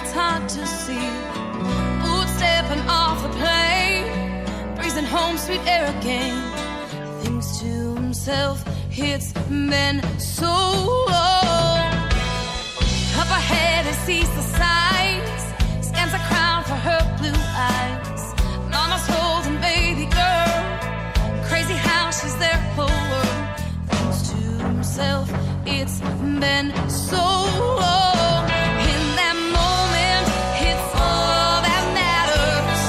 it's hard to see. Boots stepping off the plane, breezing home sweet air again. He thinks to himself, it's been so long. Up ahead he sees the signs, scans a crown for her blue eyes. Mama's holding baby girl, crazy how she's their whole world. Thinks to himself, it's been so long. In that moment, it's all that matters.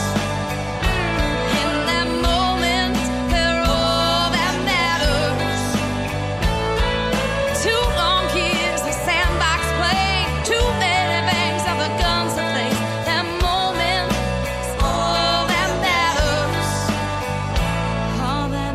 In that moment, they're all that matters. 2 long years of sandbox play, too many bangs of the guns to play. That moment is all that matters. All that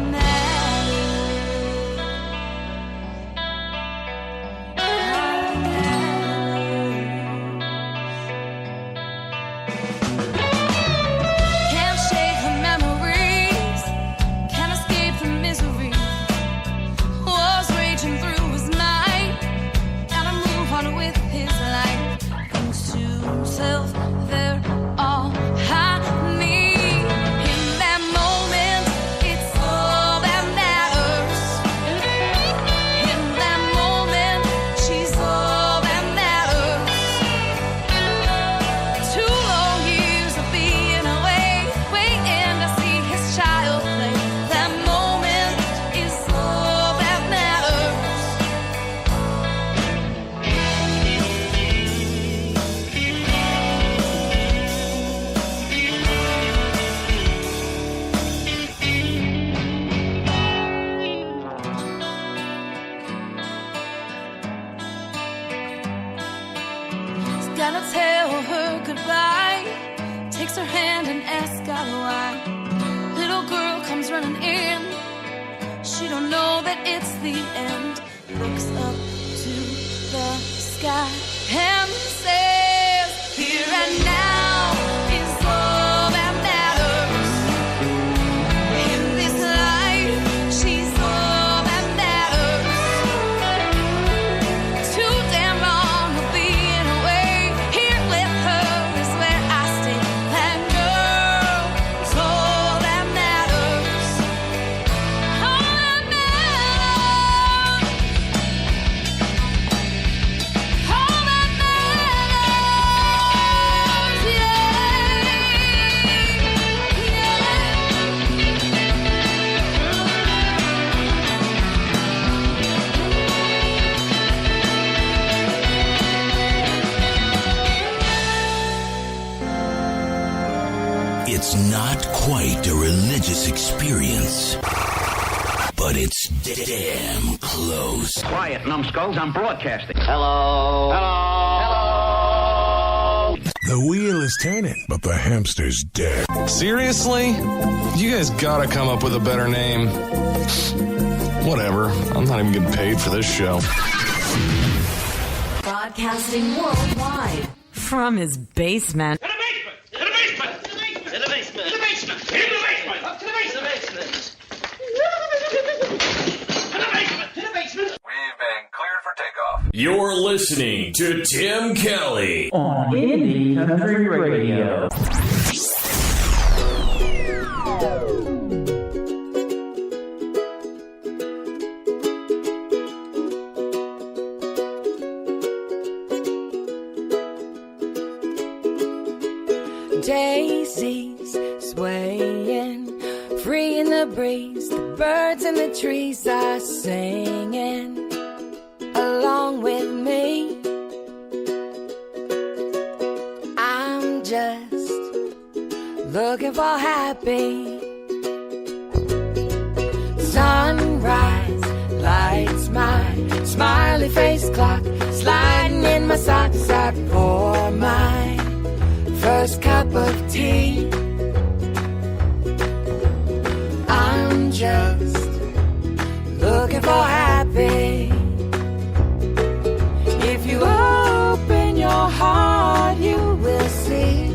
can't shake her memories, can't escape the misery. Was raging through his mind, gotta move on with his life. Thinks to himself, they're all I need. In that moment, it's all that matters. In that moment, she's all that matters. 2 long years of being away, waiting to see his child play. That moment is all that matters. He's gonna tell her goodbye, takes her hand and asks God why. Little girl comes running in, she don't know that it's the end. Looks up to the sky and says, here and now is all that matters. In this life, she's all that matters. Too damn long of being away, here with her is where I stay. That girl is all that matters. All that matters. All that matters. It's not quite a religious experience, but it's damn close. Quiet, numbskulls, I'm broadcasting. Hello. Hello. The wheel is turning, but the hamster's dead. Seriously? You guys gotta come up with a better name. Whatever. I'm not even getting paid for this show. Broadcasting worldwide from his basement. To the basement! To the basement! To the basement! To the basement! To the basement! Up to the basement! To the basement! To the basement! We've been cleared for takeoff. You're listening to Tim Kelly on Indie Country Radio. Daisies swaying, free in the breeze. The birds in the trees are singing along with me. I'm just looking for happy. Sunrise lights my smiley face clock, sliding in my socks. I pour my first cup of tea. I'm just looking for happy. If you open your heart, you will see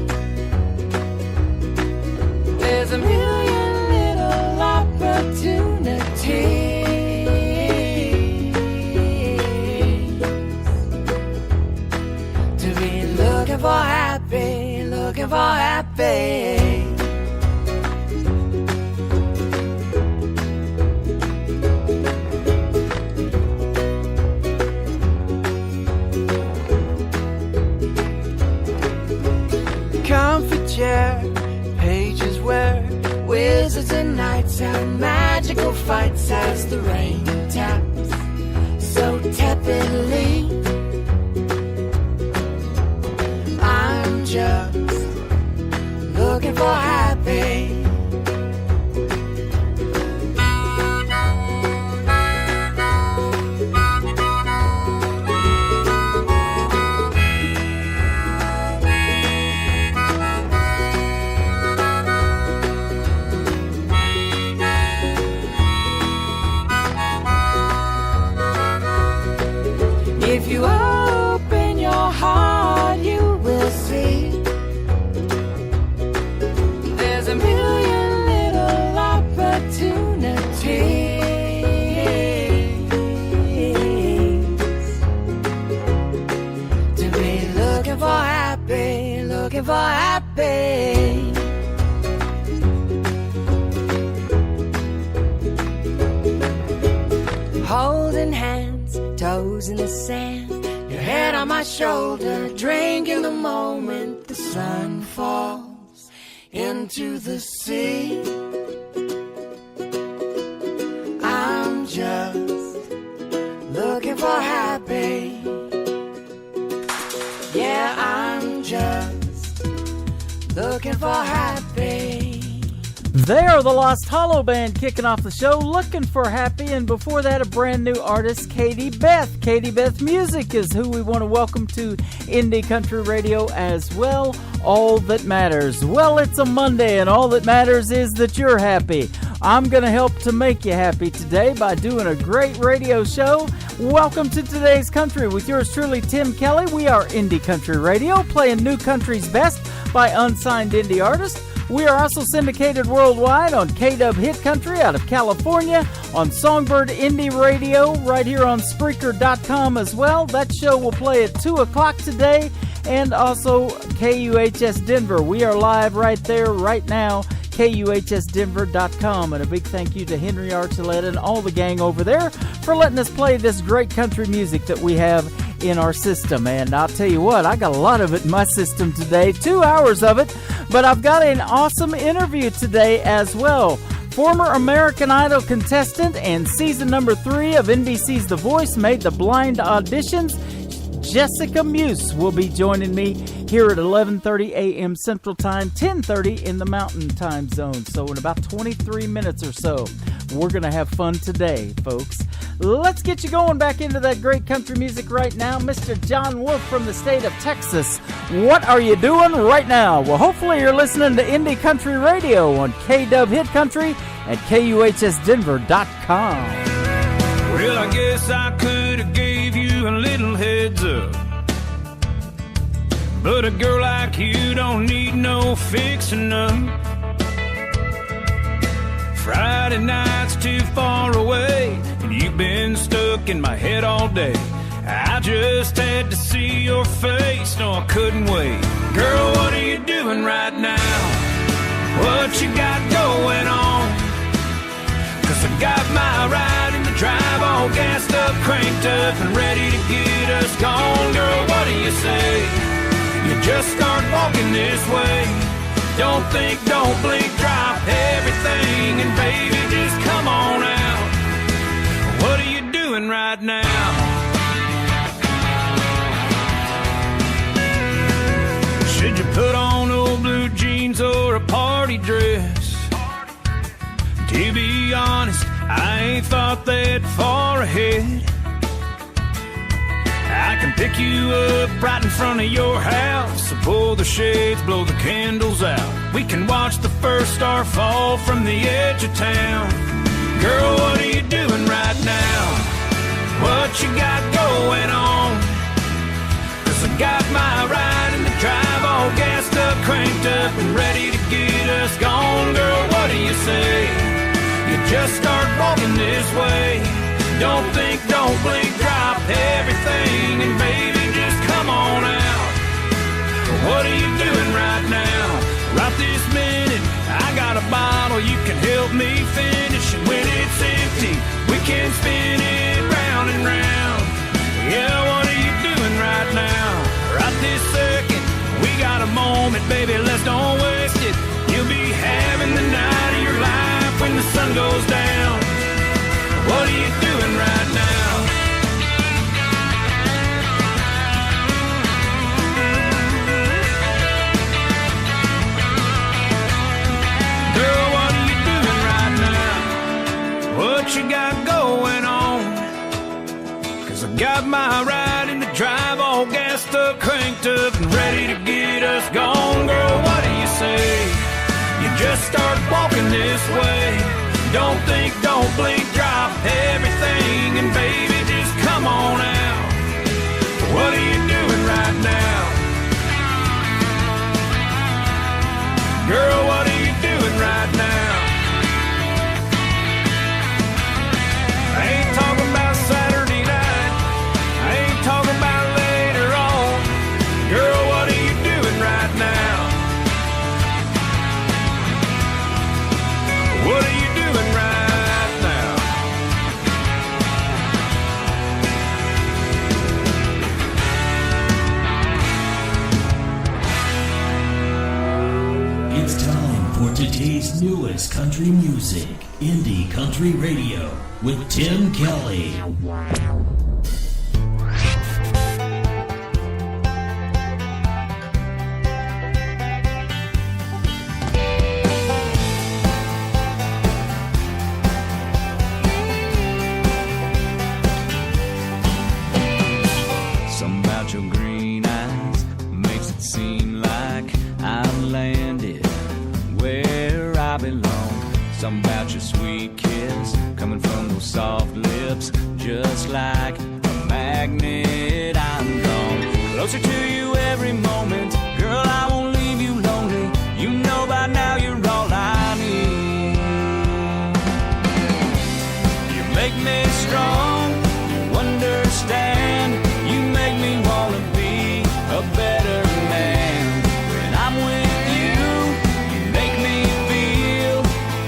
there's a million little opportunities to be looking for happy, looking for happy. Comfy chair, pages where wizards and knights have magical fights as the rain taps so tepidly. I'm just looking for happy. If you open your heart, you will see there's a million little opportunities to be looking for happy, looking for happy. Holding hands, toes in the sand, your head on my shoulder, drinking the moment the sun falls into the sea. I'm just looking for happy. Yeah, I'm just looking for happy. They are the Lost Hollow Band kicking off the show, Looking for Happy, and before that, a brand new artist, Katie Beth. Katie Beth Music is who we want to welcome to Indie Country Radio as well. All that matters. Well, it's a Monday, and all that matters is that you're happy. I'm going to help to make you happy today by doing a great radio show. Welcome to Today's Country with yours truly, Tim Kelly. We are Indie Country Radio, playing new country's best by unsigned indie artists. We are also syndicated worldwide on KUHS Hit Country out of California, on Songbird Indie Radio, right here on Spreaker.com as well. That show will play at 2 o'clock today, and also KUHS Denver. We are live right there, right now, KUHSdenver.com. And a big thank you to Henry Archuleta and all the gang over there for letting us play this great country music that we have in our system. And I'll tell you what, I got a lot of it in my system today, 2 hours of it, but I've got an awesome interview today as well. Former American Idol contestant and season number 3 of NBC's The Voice made the blind auditions, Jessica Meuse will be joining me here at 11:30 a.m. Central Time, 10:30 in the Mountain Time Zone. So in about 23 minutes or so, we're going to have fun today, folks. Let's get you going back into that great country music right now. Mr. John Wolf from the state of Texas. What are you doing right now? Well, hopefully you're listening to Indie Country Radio on KUHS Hit Country at KUHSdenver.com. Well, I guess I could have gave you a little heads up, but a girl like you don't need no fixing up. Friday night's too far away, and you've been stuck in my head all day. I just had to see your face, no, I couldn't wait. Girl, what are you doing right now? What you got going on? 'Cause I got my ride in the drive, all gassed up, cranked up, and ready to get us gone. Girl, what do you say? You just start walking this way. Don't think, don't blink, drop everything, and baby, just come on out. What are you doing right now? Should you put on old blue jeans or a party dress? To be honest, I ain't thought that far ahead. I can pick you up right in front of your house, so pull the shades, blow the candles out. We can watch the first star fall from the edge of town. Girl, what are you doing right now? What you got going on? 'Cause I got my ride in the drive, all gassed up, cranked up, and ready to get us gone. Girl, what do you say? You just start walking this way. Don't think, don't blink, drop everything, and baby, just come on out. Got my ride in the drive, all gassed up, cranked up, and ready to get us gone. Girl, what do you say? You just start walking this way. Don't think, don't blink, drop everything, and baby, just come on out. What are you doing right now? Girl, what are you doing right now? I ain't talking about Saturday night. I ain't talking about later on. Girl, what are you doing right now? What are you doing right now? It's time for today's newest country music, Indie Country Radio, with Tim Kelly. Something about your green eyes makes it seem like I've landed where I belong. Something about your sweet kiss coming from those soft lips, just like a magnet. I'm drawn closer to you every moment. Girl, I won't leave you lonely. You know by now you're all I need. You make me strong, you understand. You make me wanna be a better man. When I'm with you, you make me feel,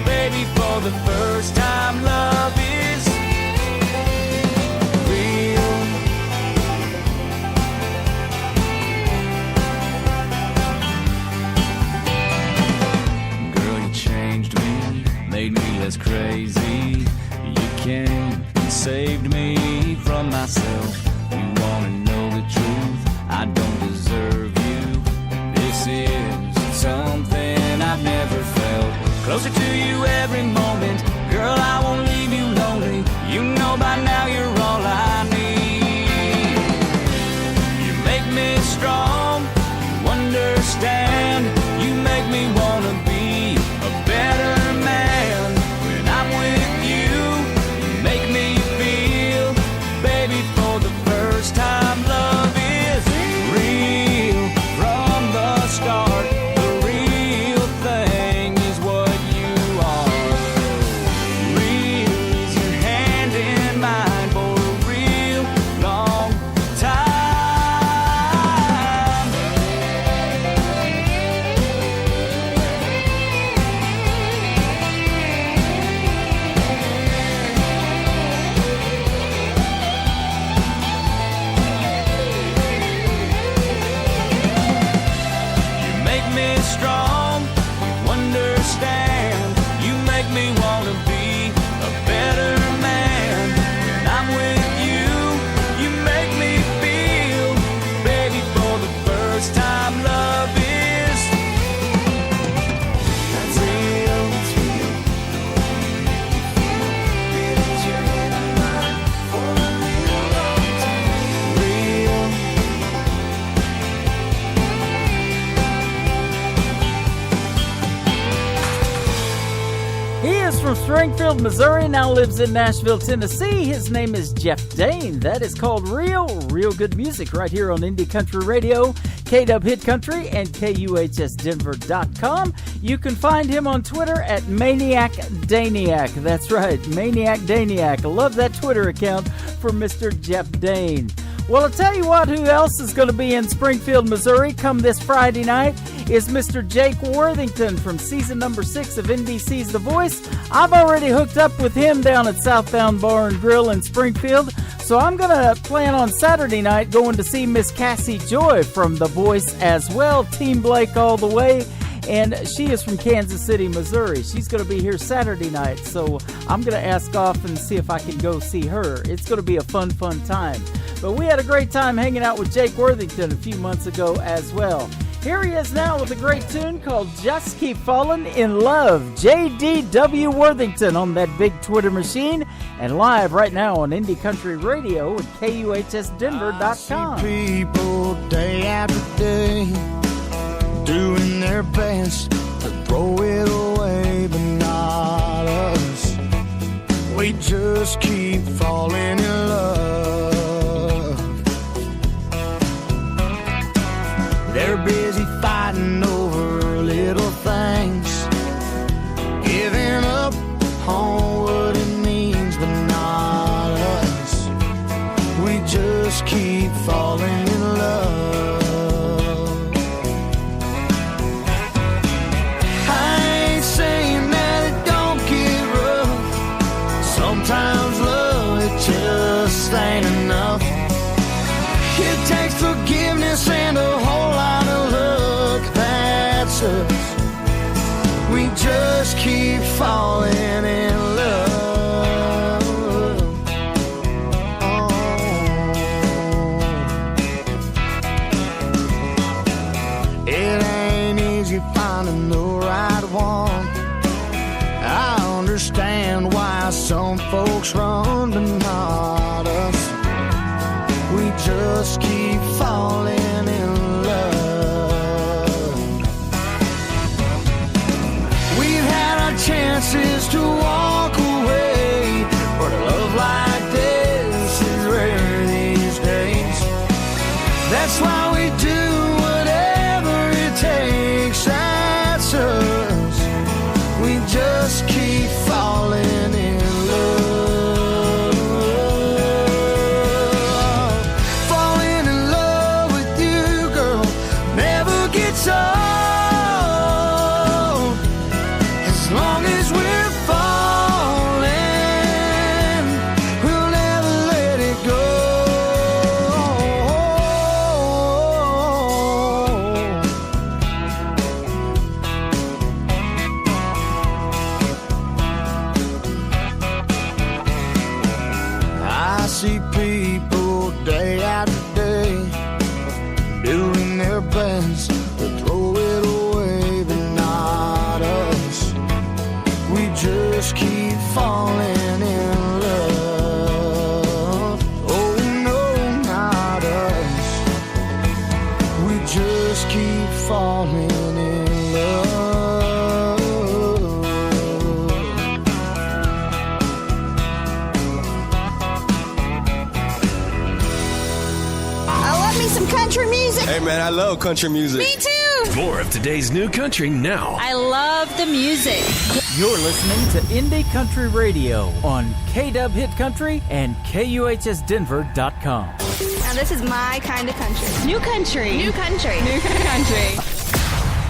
baby, for the first time, love is real. Girl, you changed me, made me less crazy. You came and saved me from myself. You wanna know the truth, I don't deserve you. This is something I've never felt. Closer to you every moment. Girl, I won't leave you lonely. You know by now you're all I need. You make me strong, you understand. You make me wanna be a better man. When I'm with you, you make me feel, baby, for the first time, love is real. From the start, the real thing is what you are. Real is your hand in mine for a real long time. You make me strong, you understand. You make me wanna be a better man. When I'm with you, you make me feel, baby, for the first time, love is real. Real. He is from Springfield, Missouri, now lives in Nashville, Tennessee. His name is Jeff Dane. That is called Real good music right here on Indie Country Radio, KW Hit Country, and KUHSdenver.com. You can find him on Twitter at Maniac Daniac. That's right, Maniac Daniac. I love that Twitter account for Mr. Jeff Dane. Well, I'll tell you what, who else is going to be in Springfield, Missouri come this Friday night is Mr. Jake Worthington from season number 6 of NBC's The Voice. I've already hooked up with him down at Southbound Bar and Grill in Springfield, so I'm going to plan on Saturday night going to see Miss Cassie Joy from The Voice as well, Team Blake all the way. And she is from Kansas City, Missouri. She's going to be here Saturday night, so I'm going to ask off and see if I can go see her. It's going to be a fun time. But we had a great time hanging out with Jake Worthington a few months ago as well. Here he is now with a great tune called Just Keep Falling in Love. J.D.W. Worthington on that big Twitter machine and live right now on Indie Country Radio at KUHSdenver.com. I see people day after day doing their best to throw it away, but not us. We just keep falling in love. They're busy fighting over little things, giving up on what it means, but not us. We just keep falling in love. I ain't saying that it don't get rough. Sometimes love, it just ain't enough. It takes forgiveness and a whole lot of luck. That's us. We just keep falling in love. Oh. It ain't easy finding the right one. I understand why some folks run, but not us. We just keep falling in love. We've had our chances to walk away, but a love like this is rare these days. That's why we do whatever it takes. That's us. We just keep falling in love. Hey man, I love country music. Me too. More of today's new country now. I love the music. You're listening to Indie Country Radio on KW Hit Country and KUHSdenver.com. Now this is my kind of country. New country. New country. New country.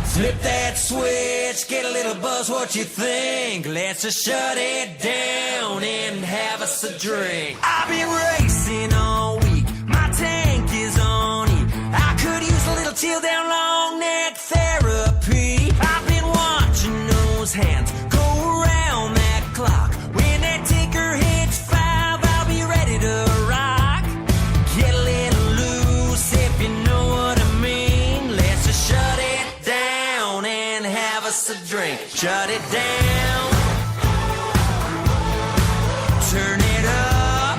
Flip that switch, get a little buzz, what you think? Let's just shut it down and have us a drink. I've been racing all week, my tank is on E. I could use a little chill down long neck therapy. I've been watching those hands go around that clock. When that ticker hits 5, I'll be ready to rock. Get a little loose if you know what I mean. Let's just shut it down and have us a drink. Shut it down. Turn it up.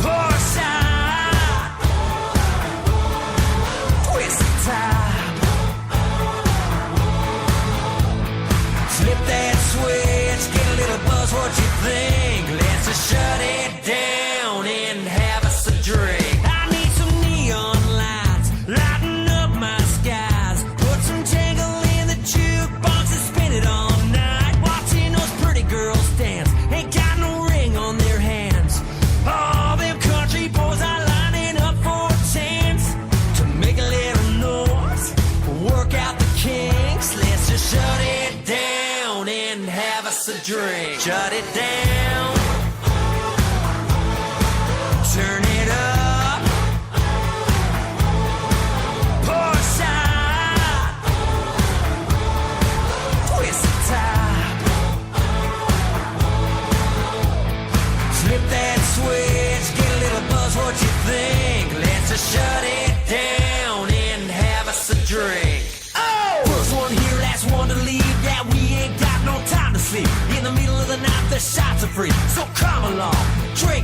Pour side. Twist the top. Flip that switch. Get a little buzz. What you think? Let's just shut it down and have us a drink. I need some neon lights. Lighten up my skies. Put some tangle in the jukebox and spin it all night. Watching those pretty girls dance. Ain't got no ring on their hands. All them country boys are lining up for a chance to make a little noise. Work out the kinks. Let's just shut it down and have us a drink. Shut it down. Turn it up. Pour side. Twist the top. Flip that switch. Get a little buzz. What you think? Let's just shut it down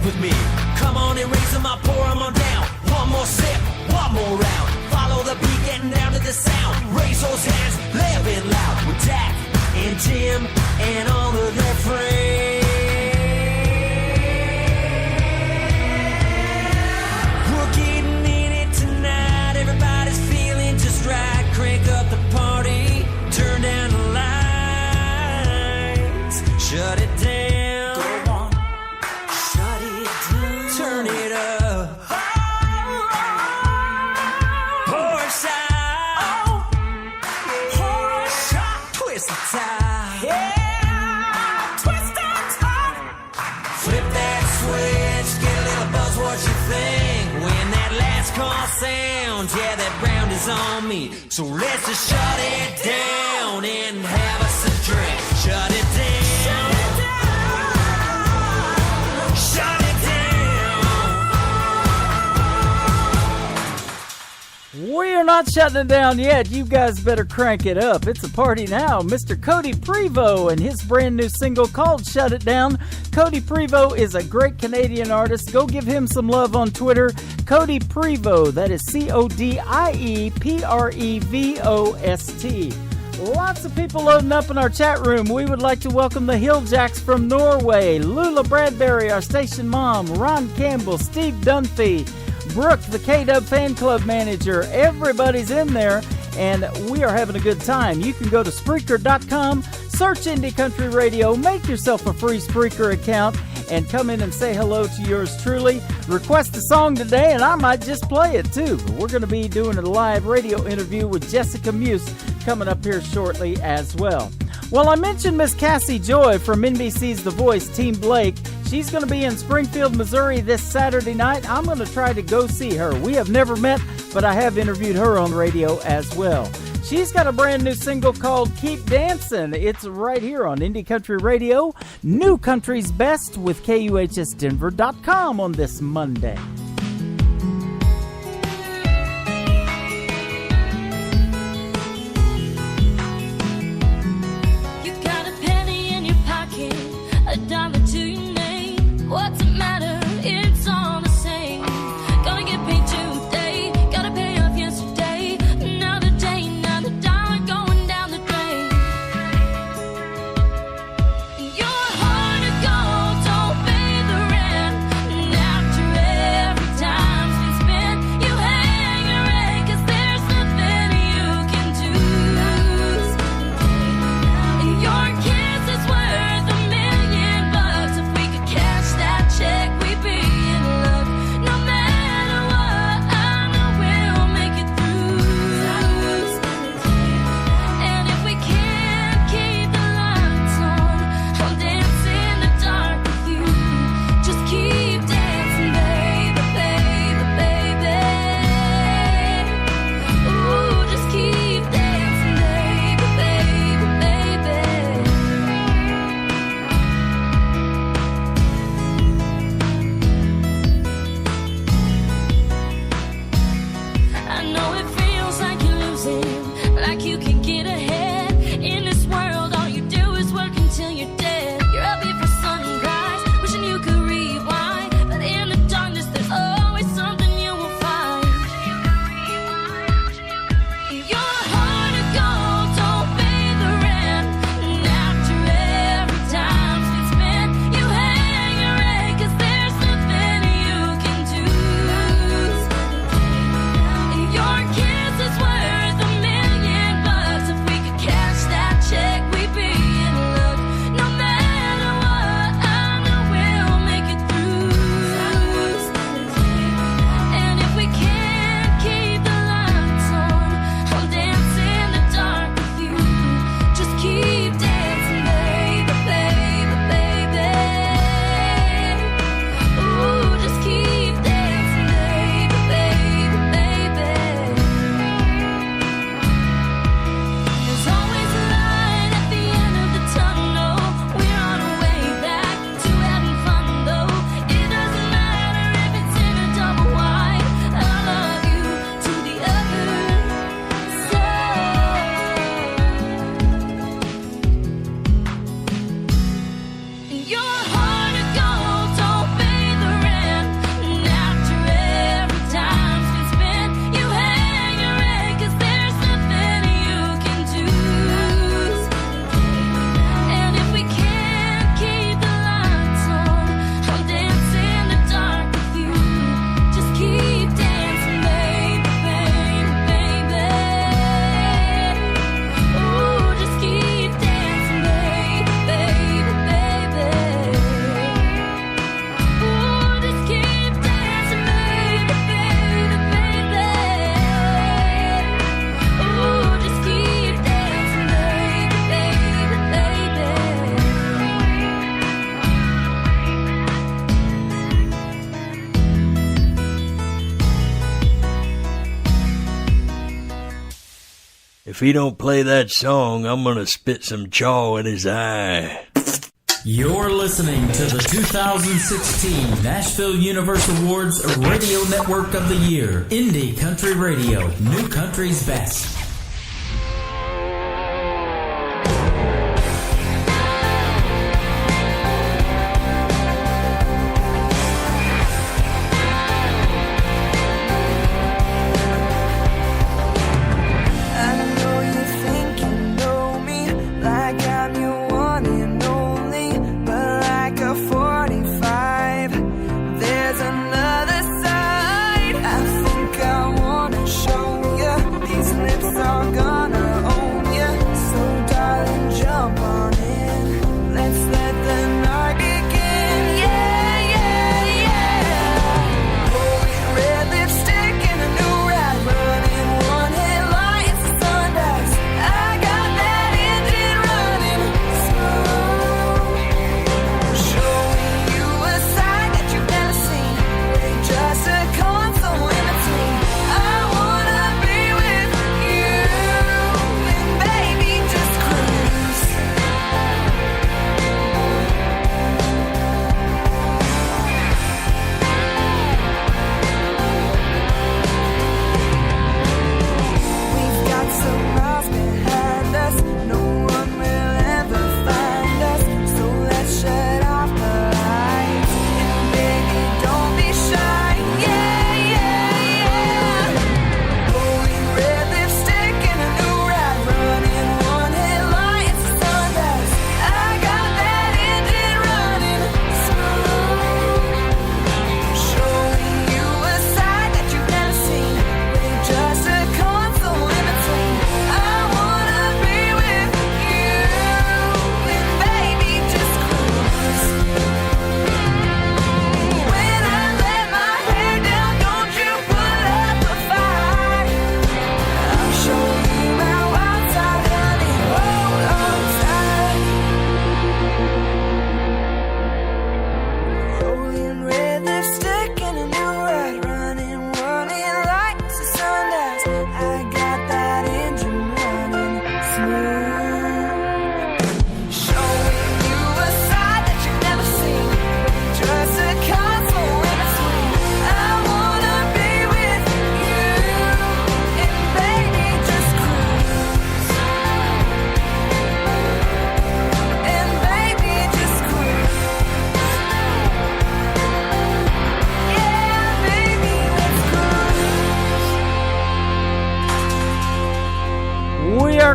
with me. Come on and raise them up, pour them on down. One more sip, one more round. Follow the beat, getting down to the sound. Raise those hands, laugh it loud. With Dak and Tim and all of their friends. We're getting in it tonight. Everybody's feeling just right. Crank up the party, turn down the lights, shut it down. Go on, shut it down. Turn it up. Pour a shot. Pour a shot. Twist the tie. Yeah, twist the tie. Flip that switch, get a little buzz. What you think when that last call sounds? Yeah, that round is on me. So let's just shut it down and have us a drink. Shut it down. Shut it down. We are not shutting it down yet. You guys better crank it up. It's a party now. Mr. Cody Prevost and his brand new single called Shut It Down. Cody Prevost is a great Canadian artist. Go give him some love on Twitter. Cody Prevost. That is CODIEPREVOST. Lots of people loading up in our chat room. We would like to welcome the Hilljacks from Norway, Lula Bradbury, our station mom, Ron Campbell, Steve Dunphy, Brooke, the K-Dub fan club manager. Everybody's in there, and we are having a good time. You can go to Spreaker.com, search Indie Country Radio, make yourself a free Spreaker account, and come in and say hello to yours truly. Request a song today, and I might just play it too. We're going to be doing a live radio interview with Jessica Meuse coming up here shortly as well. Well, I mentioned Miss Cassie Joy from NBC's The Voice, Team Blake. She's going to be in Springfield, Missouri this Saturday night. I'm going to try to go see her. We have never met, but I have interviewed her on radio as well. She's got a brand new single called Keep Dancing. It's right here on Indie Country Radio, New Country's Best with KUHSdenver.com on this Monday. You got a penny in your pocket, a dollar to your name. What's it matter? It's all the same. Gonna get paid today, gotta pay off yesterday. Another day, another dollar going down the drain. Your heart of gold, don't pay the rent. And after If he don't play that song, I'm gonna spit some chaw in his eye. You're listening to the 2016 Nashville Universe Awards Radio Network of the Year, Indie Country Radio, New Country's Best.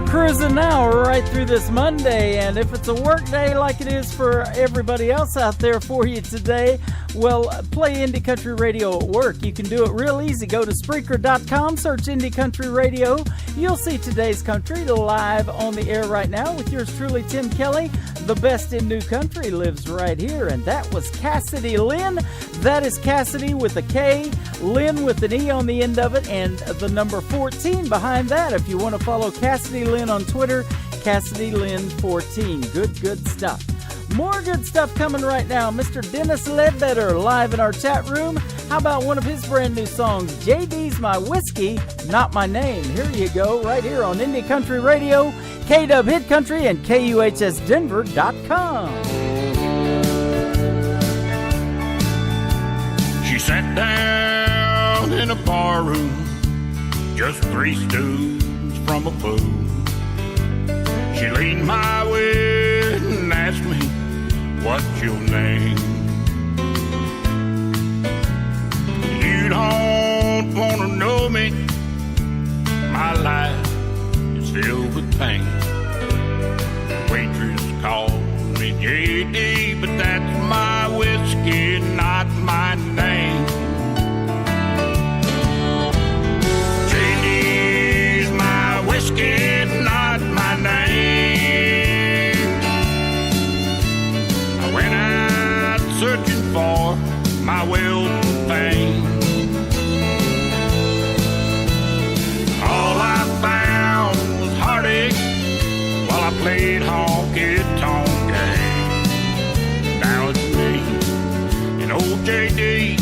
Cruising now right through this Monday, and if it's a work day like it is for everybody else out there for you today, well, play Indie Country Radio at work. You can do it real easy. Go to Spreaker.com, search Indie Country Radio. You'll see today's country live on the air right now with yours truly, Tim Kelly. The best in new country lives right here, and that was Cassidy Lynn. That is Cassidy with a K, Lynn with an E on the end of it, and the number 14 behind that. If you want to follow Cassidy Lynn on Twitter, Cassidy Lynn 14. Good stuff. More good stuff coming right now. Mr. Dennis Ledbetter live in our chat room. How about one of his brand new songs, JD's My Whiskey, Not My Name. Here you go, right here on Indie Country Radio, KW Hit Country, and KUHSdenver.com. She sat down in a bar room, just 3 stools from a pool. She leaned my way and asked me, what's your name? You don't want to know me. My life is filled with pain. The waitress called me JD, but that's my whiskey, not my name. JD's my whiskey, not my name. I went out searching for my wealth and fame. All I found was heartache while I played honky-tonk game. Now it's me and old JD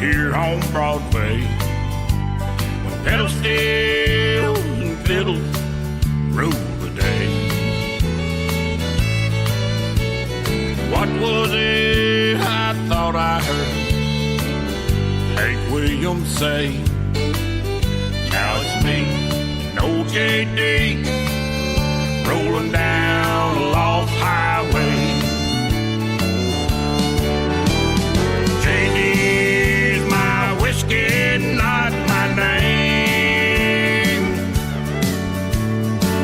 here on Broadway. When pedal steel and fiddles rule the day. What was it I thought I heard Hank Williams say? Now it's me and old JD rolling down a lost highway. JD's my whiskey, not my name.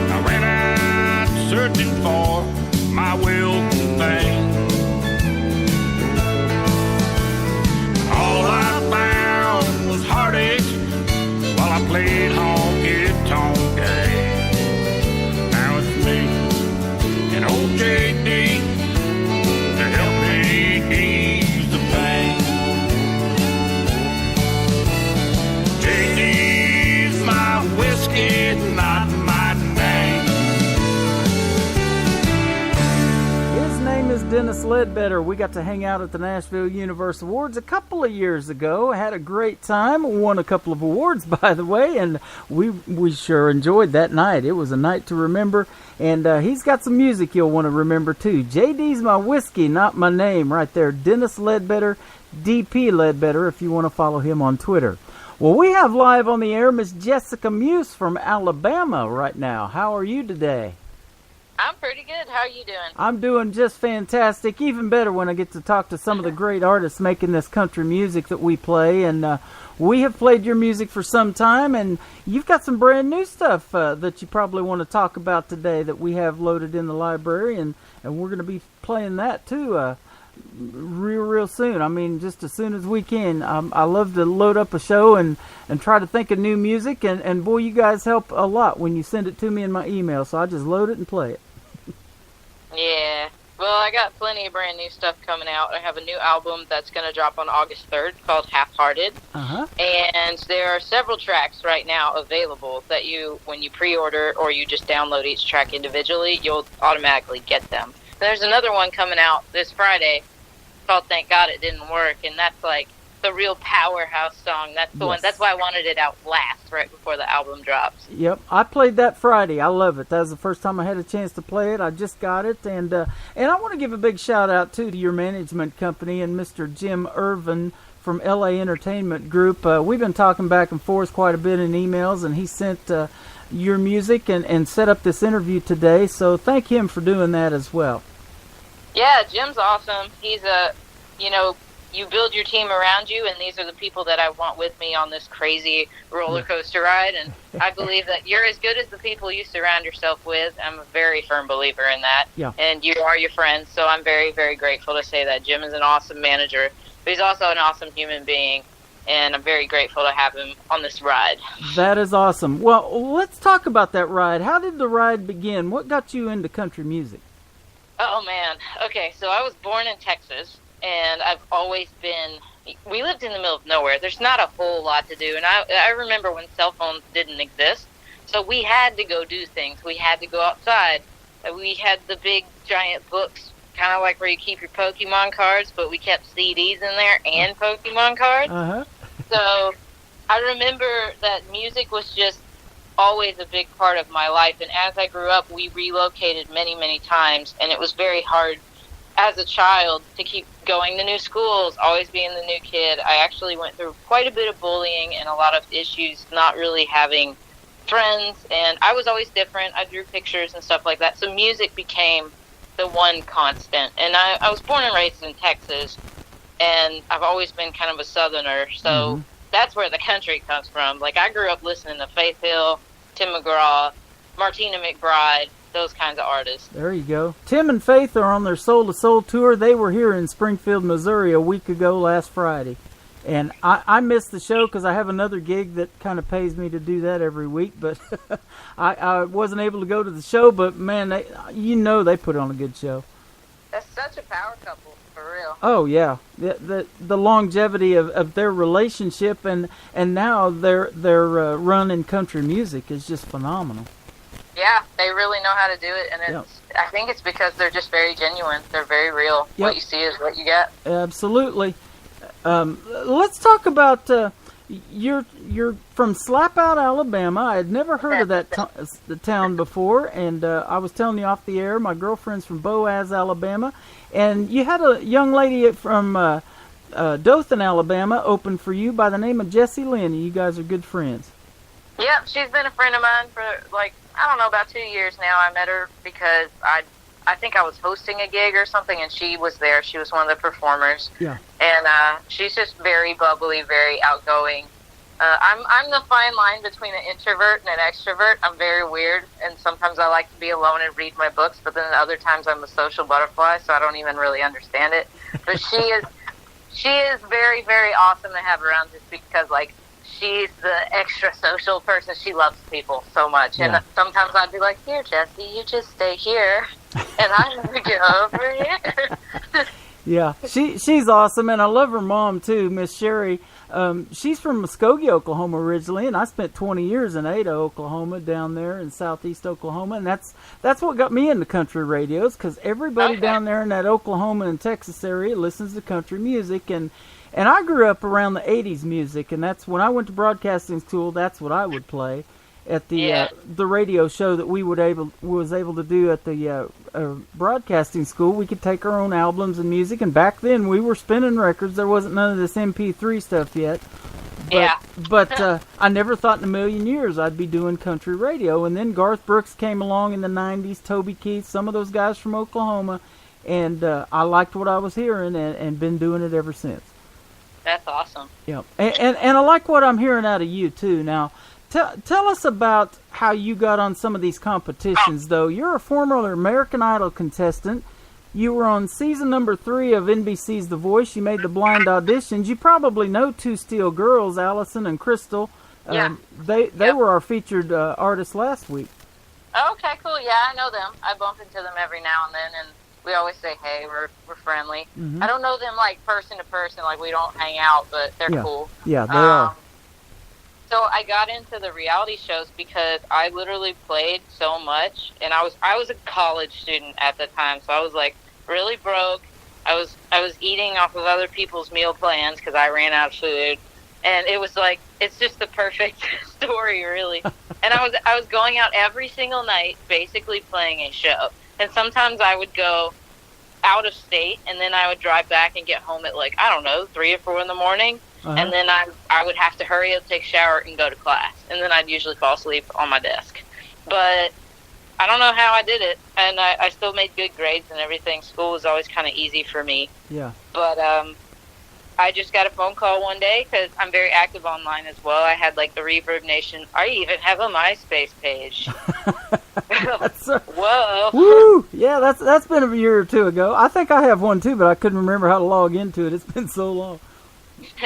I ran out searching for my Wilson thing. All I found was heartache while I played honky-tonk game. Now it's me and old JD to help me ease the pain. JD's my whiskey, not my name. His name is Dennis Ledbetter. We got to hang out at the Nashville Universe Awards a couple of years ago. Had a great time. Won a couple of awards, by the way, and we sure enjoyed that night. It was a night to remember, and he's got some music you'll want to remember, too. JD's my whiskey, not my name, right there. Dennis Ledbetter, DP Ledbetter, if you want to follow him on Twitter. Well, we have live on the air Miss Jessica Meuse from Alabama right now. How are you today? I'm pretty good. How are you doing? I'm doing just fantastic. Even better when I get to talk to some of the great artists making this country music that we play. And we have played your music for some time, and you've got some brand new stuff that you probably want to talk about today that we have loaded in the library, and we're going to be playing that too real soon. I mean, just as soon as we can. I love to load up a show and try to think of new music, and boy, you guys help a lot when you send it to me in my email, so I just load it and play it. Yeah. Well, I got plenty of brand new stuff coming out. I have a new album that's going to drop on August 3rd called Half-Hearted. Uh-huh. And there are several tracks right now available that when you pre-order or you just download each track individually, you'll automatically get them. There's another one coming out this Friday called Thank God It Didn't Work, and that's like the real powerhouse song. That's the one. That's why I wanted it out last, right before the album drops. Yep, I played that Friday. I love it. That was the first time I had a chance to play it. I just got it, and I want to give a big shout out too to your management company and Mr. Jim Irvin from LA Entertainment Group. We've been talking back and forth quite a bit in emails, and he sent your music and set up this interview today. So thank him for doing that as well. Yeah, Jim's awesome. He's you build your team around you, and these are the people that I want with me on this crazy roller coaster ride, and I believe that you're as good as the people you surround yourself with. I'm a very firm believer in that, and you are your friends, so I'm very, very grateful to say that. Jim is an awesome manager, but he's also an awesome human being, and I'm very grateful to have him on this ride. That is awesome. Well, let's talk about that ride. How did the ride begin? What got you into country music? Oh, man. Okay, so I was born in Texas, and I've always been, we lived in the middle of nowhere. There's not a whole lot to do, and I remember when cell phones didn't exist, so we had to go do things. We had to go outside. We had the big, giant books, kind of like where you keep your Pokemon cards, but we kept CDs in there and Pokemon cards. Uh-huh. So I remember that music was just always a big part of my life, and as I grew up, we relocated many, many times, and it was very hard as a child to keep going to new schools, always being the new kid. I actually went through quite a bit of bullying and a lot of issues, not really having friends, and I was always different. I drew pictures and stuff like that, so music became the one constant. And I was born and raised in Texas, and I've always been kind of a southerner, so that's where the country comes from. Like, I grew up listening to Faith Hill, Tim McGraw, Martina McBride, those kinds of artists. There you go. Tim and Faith are on their Soul to Soul tour. They were here in Springfield, Missouri a week ago last Friday. And I missed the show because I have another gig that kind of pays me to do that every week. But I wasn't able to go to the show. But, man, they put on a good show. That's such a power couple, for real. Oh, yeah. The longevity of their relationship and now their run in country music is just phenomenal. Yeah, they really know how to do it, and I think it's because they're just very genuine. They're very real. What you see is what you get. Absolutely. Let's talk about you're from Slapout, Alabama. I had never heard of that the town before, and I was telling you off the air, my girlfriend's from Boaz, Alabama, and you had a young lady from Dothan, Alabama, open for you by the name of Jessie Lynn. You guys are good friends. Yep, she's been a friend of mine for, like, I don't know, about 2 years now. I met her because I think I was hosting a gig or something, and she was there. She was one of the performers. Yeah. And she's just very bubbly, very outgoing. I'm the fine line between an introvert and an extrovert. I'm very weird, and sometimes I like to be alone and read my books, but then other times I'm a social butterfly, so I don't even really understand it. But she is very, very awesome to have around just because, like, she's the extra social person. She loves people so much. Yeah. And sometimes I'd be like, here, Jessie, you just stay here, and I'm going to go over here. Yeah, she's awesome, and I love her mom, too, Miss Sherry. She's from Muskogee, Oklahoma originally, and I spent 20 years in Ada, Oklahoma, down there in southeast Oklahoma, and that's what got me into country radios, because everybody down there in that Oklahoma and Texas area listens to country music, and I grew up around the 80s music, and that's when I went to broadcasting school, that's what I would play at the radio show that we was able to do at the broadcasting school. We could take our own albums and music, and back then we were spinning records. There wasn't none of this MP3 stuff yet. But I never thought in a million years I'd be doing country radio. And then Garth Brooks came along in the 90s, Toby Keith, some of those guys from Oklahoma, and I liked what I was hearing and been doing it ever since. That's awesome. Yeah, and I like what I'm hearing out of you, too. Now, tell us about how you got on some of these competitions, though. You're a former American Idol contestant. You were on season number 3 of NBC's The Voice. You made the blind auditions. You probably know Two Steel Girls, Allison and Crystal. Yeah. They were our featured artists last week. Okay, cool. Yeah, I know them. I bump into them every now and then, and we always say, hey, we're friendly. Mm-hmm. I don't know them, like, person to person. Like, we don't hang out, but they're cool. Yeah, they are. So I got into the reality shows because I literally played so much, and I was a college student at the time, so I was like really broke. I was eating off of other people's meal plans because I ran out of food, and it was like it's just the perfect story, really. And I was going out every single night, basically playing a show, and sometimes I would go out of state, and then I would drive back and get home at, like, I don't know, 3 or 4 in the morning. Uh-huh. And then I would have to hurry up, take a shower, and go to class. And then I'd usually fall asleep on my desk. But I don't know how I did it. And I still made good grades and everything. School was always kind of easy for me. Yeah. But I just got a phone call one day because I'm very active online as well. I had, like, the Reverb Nation. I even have a MySpace page. Whoa. Woo! Yeah, that's been a year or two ago. I think I have one, too, but I couldn't remember how to log into it. It's been so long.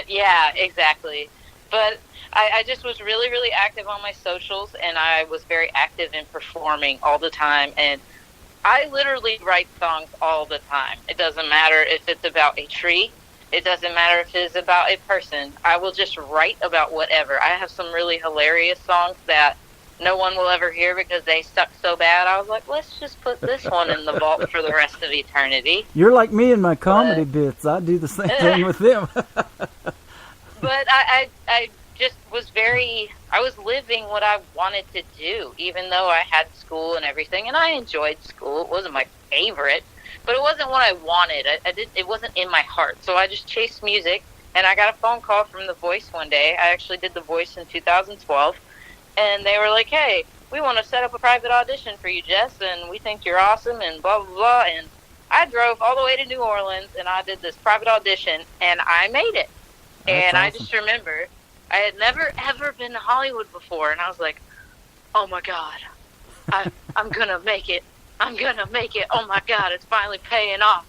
Yeah, exactly. But I just was really, really active on my socials, and I was very active in performing all the time. And I literally write songs all the time. It doesn't matter if it's about a tree. It doesn't matter if it's about a person. I will just write about whatever. I have some really hilarious songs that no one will ever hear because they suck so bad. I was like, let's just put this one in the vault for the rest of eternity. You're like me in my comedy bits. I do the same thing with them. But I just was I was living what I wanted to do, even though I had school and everything, and I enjoyed school. It wasn't my favorite, but it wasn't what I wanted. It wasn't in my heart. So I just chased music, and I got a phone call from The Voice one day. I actually did The Voice in 2012. And they were like, hey, we want to set up a private audition for you, Jess, and we think you're awesome, and blah, blah, blah. And I drove all the way to New Orleans, and I did this private audition, and I made it. And awesome. I just remember I had never, ever been to Hollywood before, and I was like, oh, my God, I'm going to make it. I'm going to make it. Oh, my God, it's finally paying off.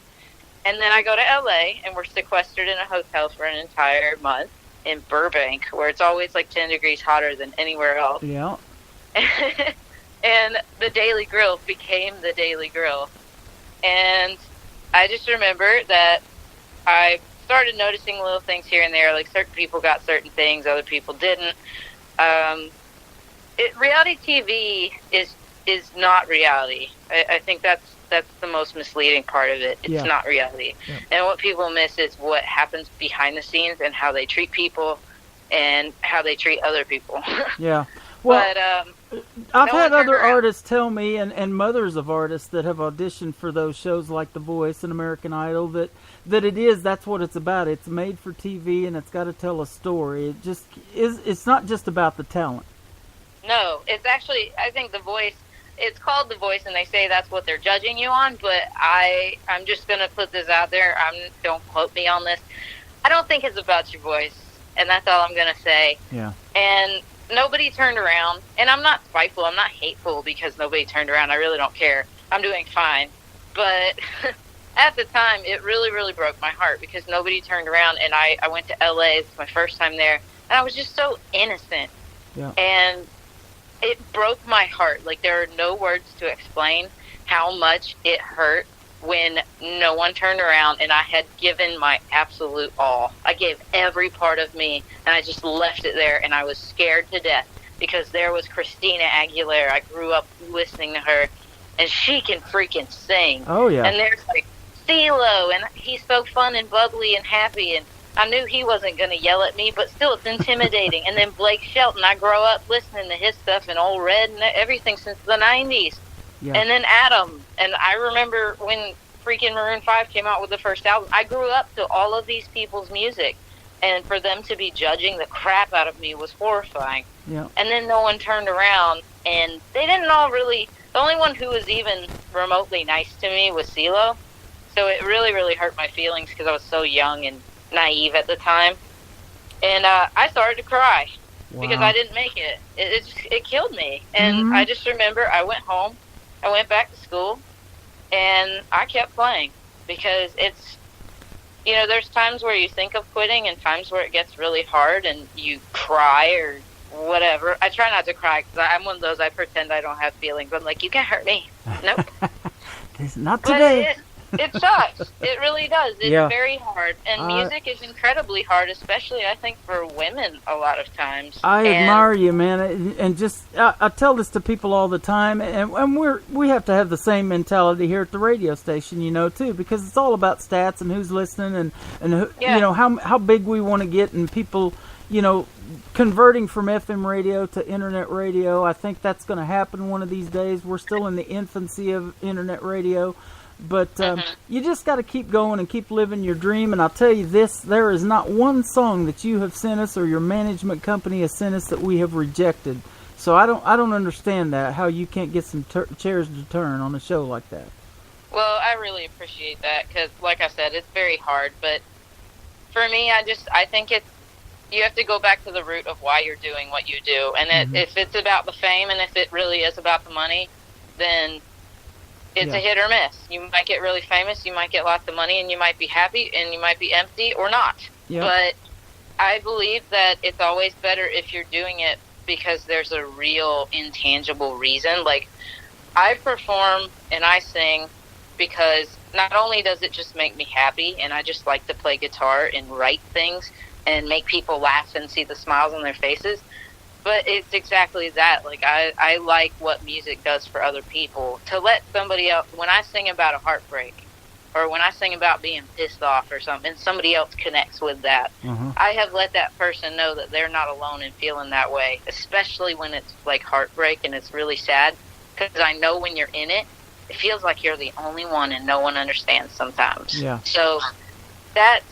And then I go to L.A., and we're sequestered in a hotel for an entire month in Burbank, where it's always like 10 degrees hotter than anywhere else. Yeah. And the Daily Grill became the Daily Grill. And I just remember that I started noticing little things here and there, like certain people got certain things, other people didn't. Reality TV is is not reality. I think that's the most misleading part of it. It's not reality. Yeah. And what people miss is what happens behind the scenes and how they treat people and how they treat other people. Yeah. Well, but I've had other artists tell me, and mothers of artists that have auditioned for those shows like The Voice and American Idol, that that's what it's about. It's made for TV, and it's got to tell a story. It just is. It's not just about the talent. No, it's actually, I think The Voice, it's called The Voice, and they say that's what they're judging you on, but I'm just going to put this out there. Don't quote me on this. I don't think it's about your voice, and that's all I'm going to say. Yeah. And nobody turned around, and I'm not spiteful, I'm not hateful because nobody turned around. I really don't care. I'm doing fine. But at the time, it really, really broke my heart because nobody turned around, and I went to LA. It's my first time there, and I was just so innocent. Yeah. And it broke my heart. Like, there are no words to explain how much it hurt when no one turned around and I had given my absolute all. I gave every part of me, and I just left it there, and I was scared to death because there was Christina Aguilera. I grew up listening to her, and she can freaking sing. Oh, yeah. And there's, like, CeeLo, and he's so fun and bubbly and happy, and I knew he wasn't going to yell at me, but still it's intimidating. And then Blake Shelton, I grew up listening to his stuff and Old Red and everything since the 90s. Yeah. And then Adam, and I remember when freaking Maroon 5 came out with the first album, I grew up to all of these people's music, and for them to be judging the crap out of me was horrifying. Yeah. And then no one turned around, and they didn't all really, the only one who was even remotely nice to me was CeeLo, so it really, really hurt my feelings because I was so young and naive at the time, and I started to cry. Wow. Because I didn't make it. It killed me, and I just remember I went home, I went back to school, and I kept playing because it's, there's times where you think of quitting and times where it gets really hard and you cry or whatever. I try not to cry because I'm one of those, I pretend I don't have feelings. I'm like, you can't hurt me. Nope. Not today. It sucks. It really does. It's very hard. And music is incredibly hard, especially, I think, for women a lot of times. I admire you, man. And just, I tell this to people all the time. And we have to have the same mentality here at the radio station, too, because it's all about stats and who's listening and how big we want to get and people, converting from FM radio to internet radio. I think that's going to happen one of these days. We're still in the infancy of internet radio. But you just got to keep going and keep living your dream. And I'll tell you this, there is not one song that you have sent us or your management company has sent us that we have rejected. So I don't understand that, how you can't get some chairs to turn on a show like that. Well, I really appreciate that because, like I said, it's very hard. But for me, I think you have to go back to the root of why you're doing what you do. And if it's about the fame and if it really is about the money, then it's a hit or miss. You might get really famous, you might get lots of money, and you might be happy, and you might be empty or not. Yep. But I believe that it's always better if you're doing it because there's a real intangible reason. Like, I perform and I sing because not only does it just make me happy, and I just like to play guitar and write things and make people laugh and see the smiles on their faces, but it's exactly that. Like, I like what music does for other people. To let somebody else, when I sing about a heartbreak, or when I sing about being pissed off or something, and somebody else connects with that, I have let that person know that they're not alone in feeling that way, especially when it's like heartbreak and it's really sad, because I know when you're in it, it feels like you're the only one and no one understands sometimes. Yeah. So that's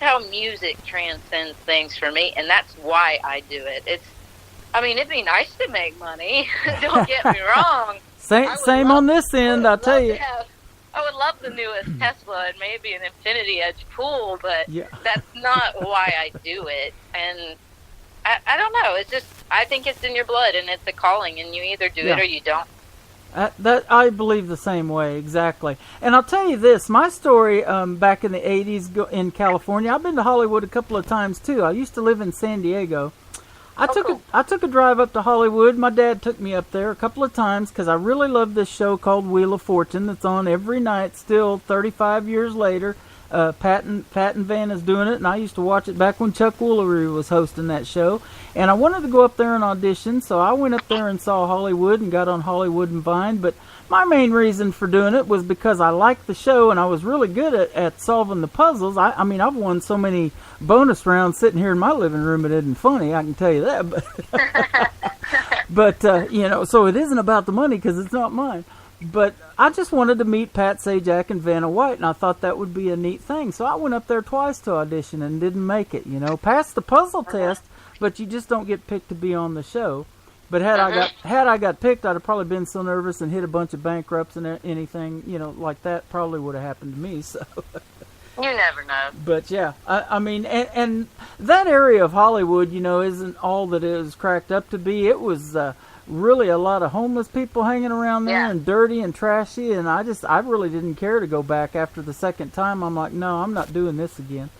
how music transcends things for me, and that's why I do it. It'd be nice to make money. Don't get me wrong. Same on this end, I'll tell you. I would love the newest Tesla and maybe an Infinity Edge pool, but that's not why I do it. And I don't know. It's just, I think it's in your blood, and it's a calling, and you either do it or you don't. That I believe the same way, exactly. And I'll tell you this, my story back in the 80s in California, I've been to Hollywood a couple of times, too. I used to live in San Diego. I took a drive up to Hollywood. My dad took me up there a couple of times because I really love this show called Wheel of Fortune that's on every night still 35 years later. Pat and Van is doing it, and I used to watch it back when Chuck Woolery was hosting that show. And I wanted to go up there and audition, so I went up there and saw Hollywood and got on Hollywood and Vine. But my main reason for doing it was because I liked the show, and I was really good at solving the puzzles. I mean, I've won so many bonus rounds sitting here in my living room, it isn't funny, I can tell you that. But so it isn't about the money because it's not mine. But I just wanted to meet Pat Sajak and Vanna White, and I thought that would be a neat thing. So I went up there twice to audition and didn't make it. Passed the puzzle test, but you just don't get picked to be on the show. But had I got picked, I'd have probably been so nervous and hit a bunch of bankrupts and anything, like that probably would have happened to me. So you never know. But yeah, I mean, and that area of Hollywood, isn't all that it is cracked up to be. It was really a lot of homeless people hanging around there, and dirty and trashy, and I really didn't care to go back after the second time. I'm like, no, I'm not doing this again.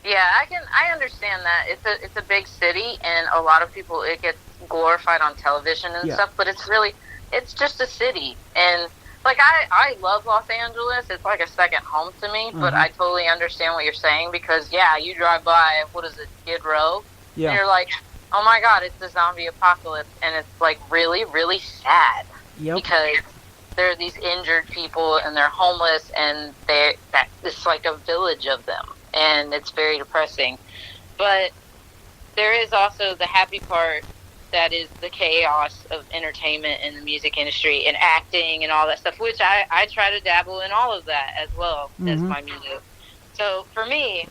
Yeah, I understand that. It's a big city, and a lot of people, it gets glorified on television and stuff, but it's just a city. And like, I love Los Angeles. It's like a second home to me, but I totally understand what you're saying, because you drive by, what is it, Skid Row? Yeah. And you're like, oh my God, it's the zombie apocalypse, and it's like really, really sad. Yep. Because there are these injured people, and they're homeless, and it's like a village of them, and it's very depressing. But there is also the happy part, that is the chaos of entertainment in the music industry and acting and all that stuff, which I try to dabble in all of that as well as my music. So for me,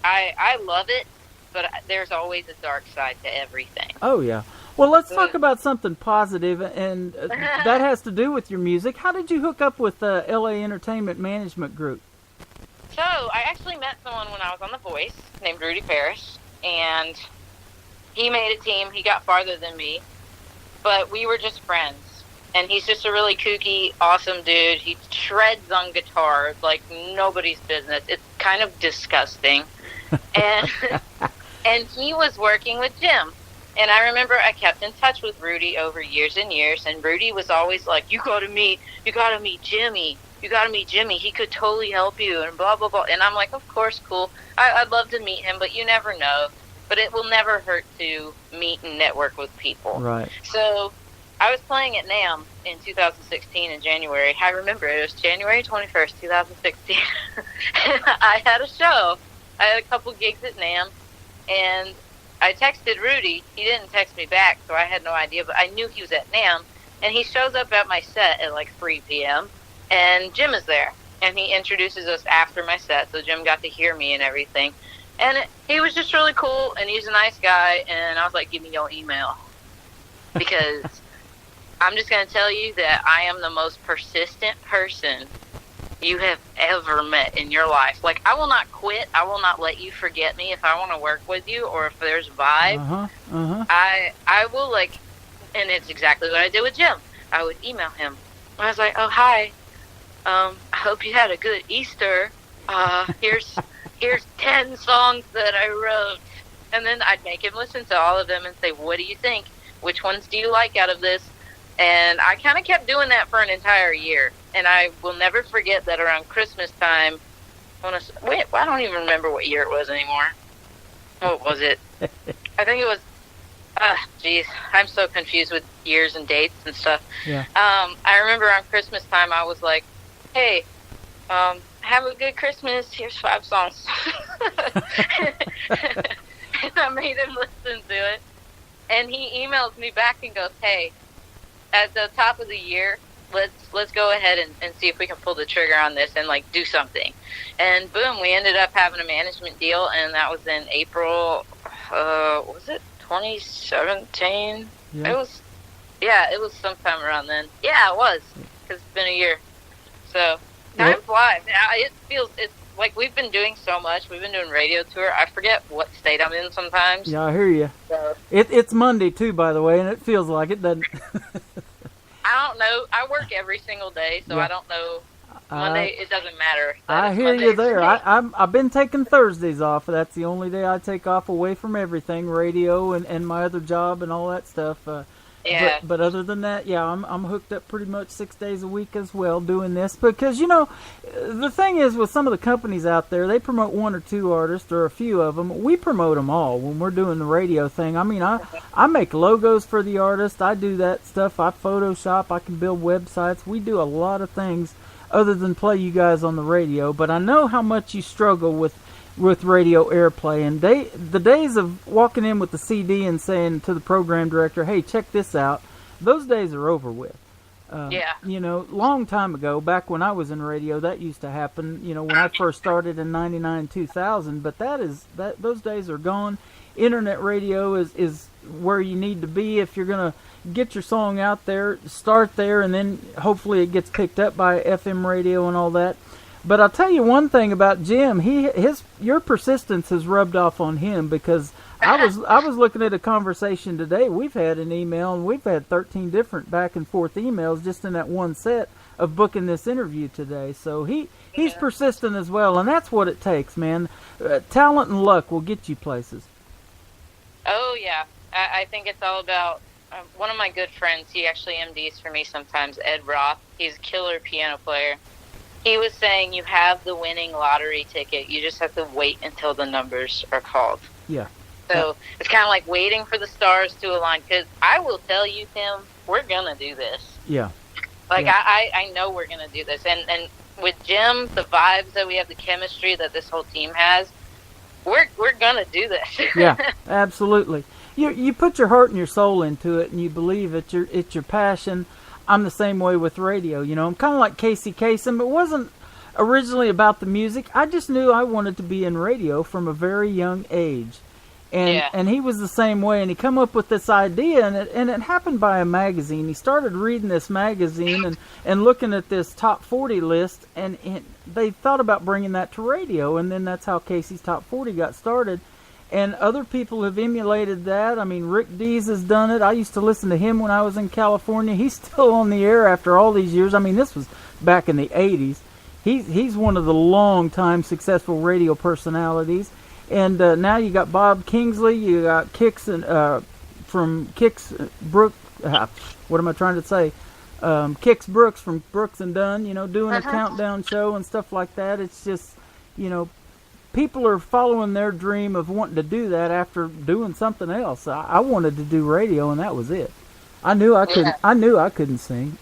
I love it, but there's always a dark side to everything. Oh, yeah. Well, let's talk about something positive, and that has to do with your music. How did you hook up with the LA Entertainment Management Group? So I actually met someone when I was on The Voice named Rudy Parrish, and he made a team. He got farther than me, but we were just friends. And he's just a really kooky, awesome dude. He shreds on guitar like nobody's business. It's kind of disgusting. And he was working with Jim. And I remember I kept in touch with Rudy over years and years, and Rudy was always like, you gotta meet Jimmy. You gotta meet Jimmy. He could totally help you, and blah, blah, blah. And I'm like, of course, cool. I'd love to meet him, but you never know. But it will never hurt to meet and network with people. Right. So I was playing at NAMM in 2016 in January. I remember it was January 21st, 2016. I had a show. I had a couple gigs at NAMM, and I texted Rudy. He didn't text me back, so I had no idea, but I knew he was at NAMM, and he shows up at my set at like 3 p.m., and Jim is there, and he introduces us after my set, so Jim got to hear me and everything. And he was just really cool, and he's a nice guy, and I was like, give me your email, because I'm just going to tell you that I am the most persistent person you have ever met in your life. Like, I will not quit. I will not let you forget me if I want to work with you or if there's a vibe. I will, like, and it's exactly what I did with Jim. I would email him. I was like, oh, hi. I hope you had a good Easter. Here's 10 songs that I wrote. And then I'd make him listen to all of them and say, what do you think? Which ones do you like out of this? And I kind of kept doing that for an entire year. And I will never forget that around Christmas time, I don't even remember what year it was anymore. What was it? I think it was, I'm so confused with years and dates and stuff. Yeah. I remember on Christmas time, I was like, hey, have a good Christmas. Here's 5 songs. And I made him listen to it. And he emails me back and goes, hey, at the top of the year, let's go ahead and see if we can pull the trigger on this and like do something. And boom, we ended up having a management deal, and that was in April, was it 2017? Yeah. It was sometime around then. Yeah, it was, because it's been a year. So time flies. It's like we've been doing so much. We've been doing radio tour. I forget what state I'm in sometimes. Yeah, I hear you. So, it's Monday too, by the way, and it feels like it, doesn't it? I don't know. I work every single day, so I don't know. Monday, it doesn't matter. I hear you there. I've been taking Thursdays off. That's the only day I take off away from everything, radio and my other job and all that stuff. Yeah. But other than that, yeah, I'm hooked up pretty much 6 days a week as well doing this. Because, you know, the thing is with some of the companies out there, they promote one or two artists or a few of them. We promote them all when we're doing the radio thing. I mean, I make logos for the artist. I do that stuff. I Photoshop. I can build websites. We do a lot of things other than play you guys on the radio. But I know how much you struggle with radio airplay, and the days of walking in with the CD and saying to the program director, hey, check this out, those days are over with. Yeah. You know, long time ago, back when I was in radio, that used to happen, you know, when I first started in 99, 2000, but those days are gone. Internet radio is where you need to be if you're going to get your song out there, start there, and then hopefully it gets picked up by FM radio and all that. But I'll tell you one thing about Jim. Your persistence has rubbed off on him, because I was looking at a conversation today we've had in email, and we've had 13 different back and forth emails just in that one set of booking this interview today. So he's persistent as well, and that's what it takes, man. Talent and luck will get you places. Oh yeah, I think it's all about. One of my good friends, he actually MDs for me sometimes, Ed Roth. He's a killer piano player. He was saying you have the winning lottery ticket. You just have to wait until the numbers are called. Yeah. So it's kind of like waiting for the stars to align. Because I will tell you, Tim, we're going to do this. Yeah. Like, yeah. I know we're going to do this. And with Jim, the vibes that we have, the chemistry that this whole team has, we're going to do this. Yeah, absolutely. You put your heart and your soul into it, and you believe it's your passion. I'm the same way with radio. You know, I'm kind of like Casey Kasem. It wasn't originally about the music. I just knew I wanted to be in radio from a very young age. And he was the same way, and he come up with this idea, and it happened by a magazine. He started reading this magazine and looking at this top 40 list, and they thought about bringing that to radio, and then that's how Casey's Top 40 got started. And other people have emulated that. I mean, Rick Dees has done it. I used to listen to him when I was in California. He's still on the air after all these years. I mean, this was back in the 80s. He's one of the long-time successful radio personalities. And now you got Bob Kingsley. You got Kix from Kix Brooks. What am I trying to say? Kix Brooks from Brooks and Dunn. You know, doing a countdown show and stuff like that. It's just, you know, people are following their dream of wanting to do that after doing something else. I wanted to do radio, and that was it. I knew I couldn't. I knew I couldn't sing.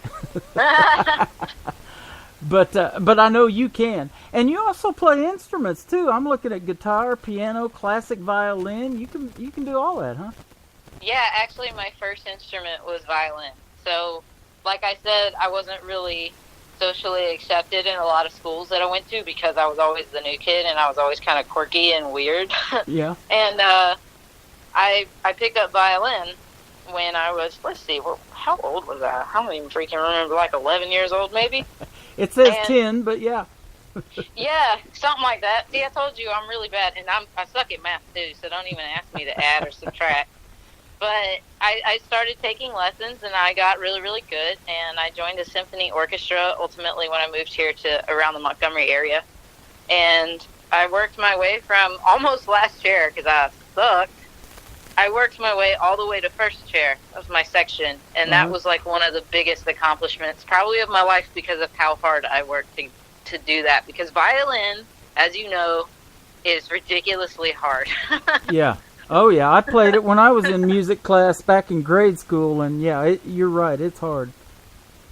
But I know you can. And you also play instruments too. I'm looking at guitar, piano, classic violin. You can do all that, huh? Yeah, actually my first instrument was violin. So, like I said, I wasn't really socially accepted in a lot of schools that I went to because I was always the new kid and I was always kind of quirky and weird. Yeah. And I picked up violin when I was, let's see, how old was I? I don't even freaking remember, like 11 years old maybe? It says 10, but yeah. Yeah, something like that. See, I told you I'm really bad, and I suck at math too, so don't even ask me to add or subtract. But I started taking lessons, and I got really, really good, and I joined a symphony orchestra ultimately when I moved here to around the Montgomery area. And I worked my way from almost last chair, because I sucked. I worked my way all the way to first chair of my section, and that was like one of the biggest accomplishments probably of my life because of how hard I worked to do that. Because violin, as you know, is ridiculously hard. Yeah. Oh, yeah. I played it when I was in music class back in grade school, and yeah, you're right. It's hard.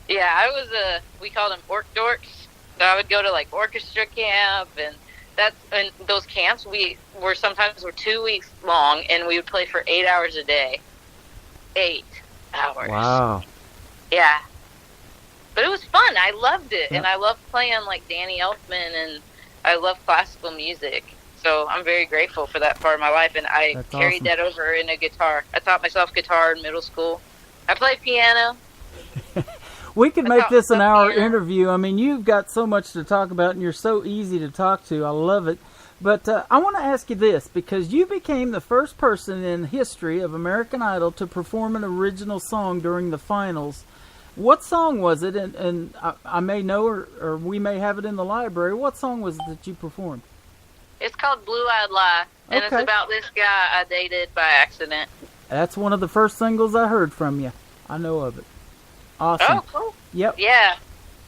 Yeah, I was we called them orc dorks. So I would go to like orchestra camp, and those camps sometimes 2 weeks long, and we would play for 8 hours a day. 8 hours. Wow. Yeah. But it was fun. I loved it, and I loved playing like Danny Elfman, and I love classical music. So I'm very grateful for that part of my life, and I carried that over into guitar. I taught myself guitar in middle school. I played piano. We could make this an hour interview. I mean, you've got so much to talk about, and you're so easy to talk to. I love it. But I want to ask you this, because you became the first person in history of American Idol to perform an original song during the finals. What song was it? And I may know, or we may have it in the library. What song was it that you performed? It's called Blue Eyed Lie, and it's about this guy I dated by accident. That's one of the first singles I heard from you. I know of it. Awesome. Oh, cool. Yep. Yeah.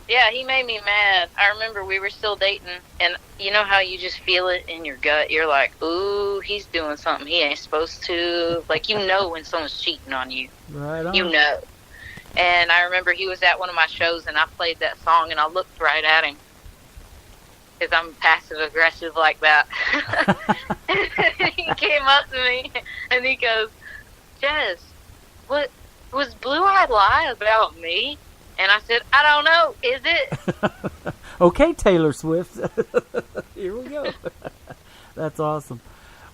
Yeah, he made me mad. I remember we were still dating, and you know how you just feel it in your gut? You're like, ooh, he's doing something he ain't supposed to. Like, you know when someone's cheating on you. Right on. You know. And I remember he was at one of my shows, and I played that song, and I looked right at him. Because I'm passive-aggressive like that. He came up to me, and he goes, Jez, what was Blue Eyed Lie about me? And I said, I don't know. Is it? Okay, Taylor Swift. Here we go. That's awesome.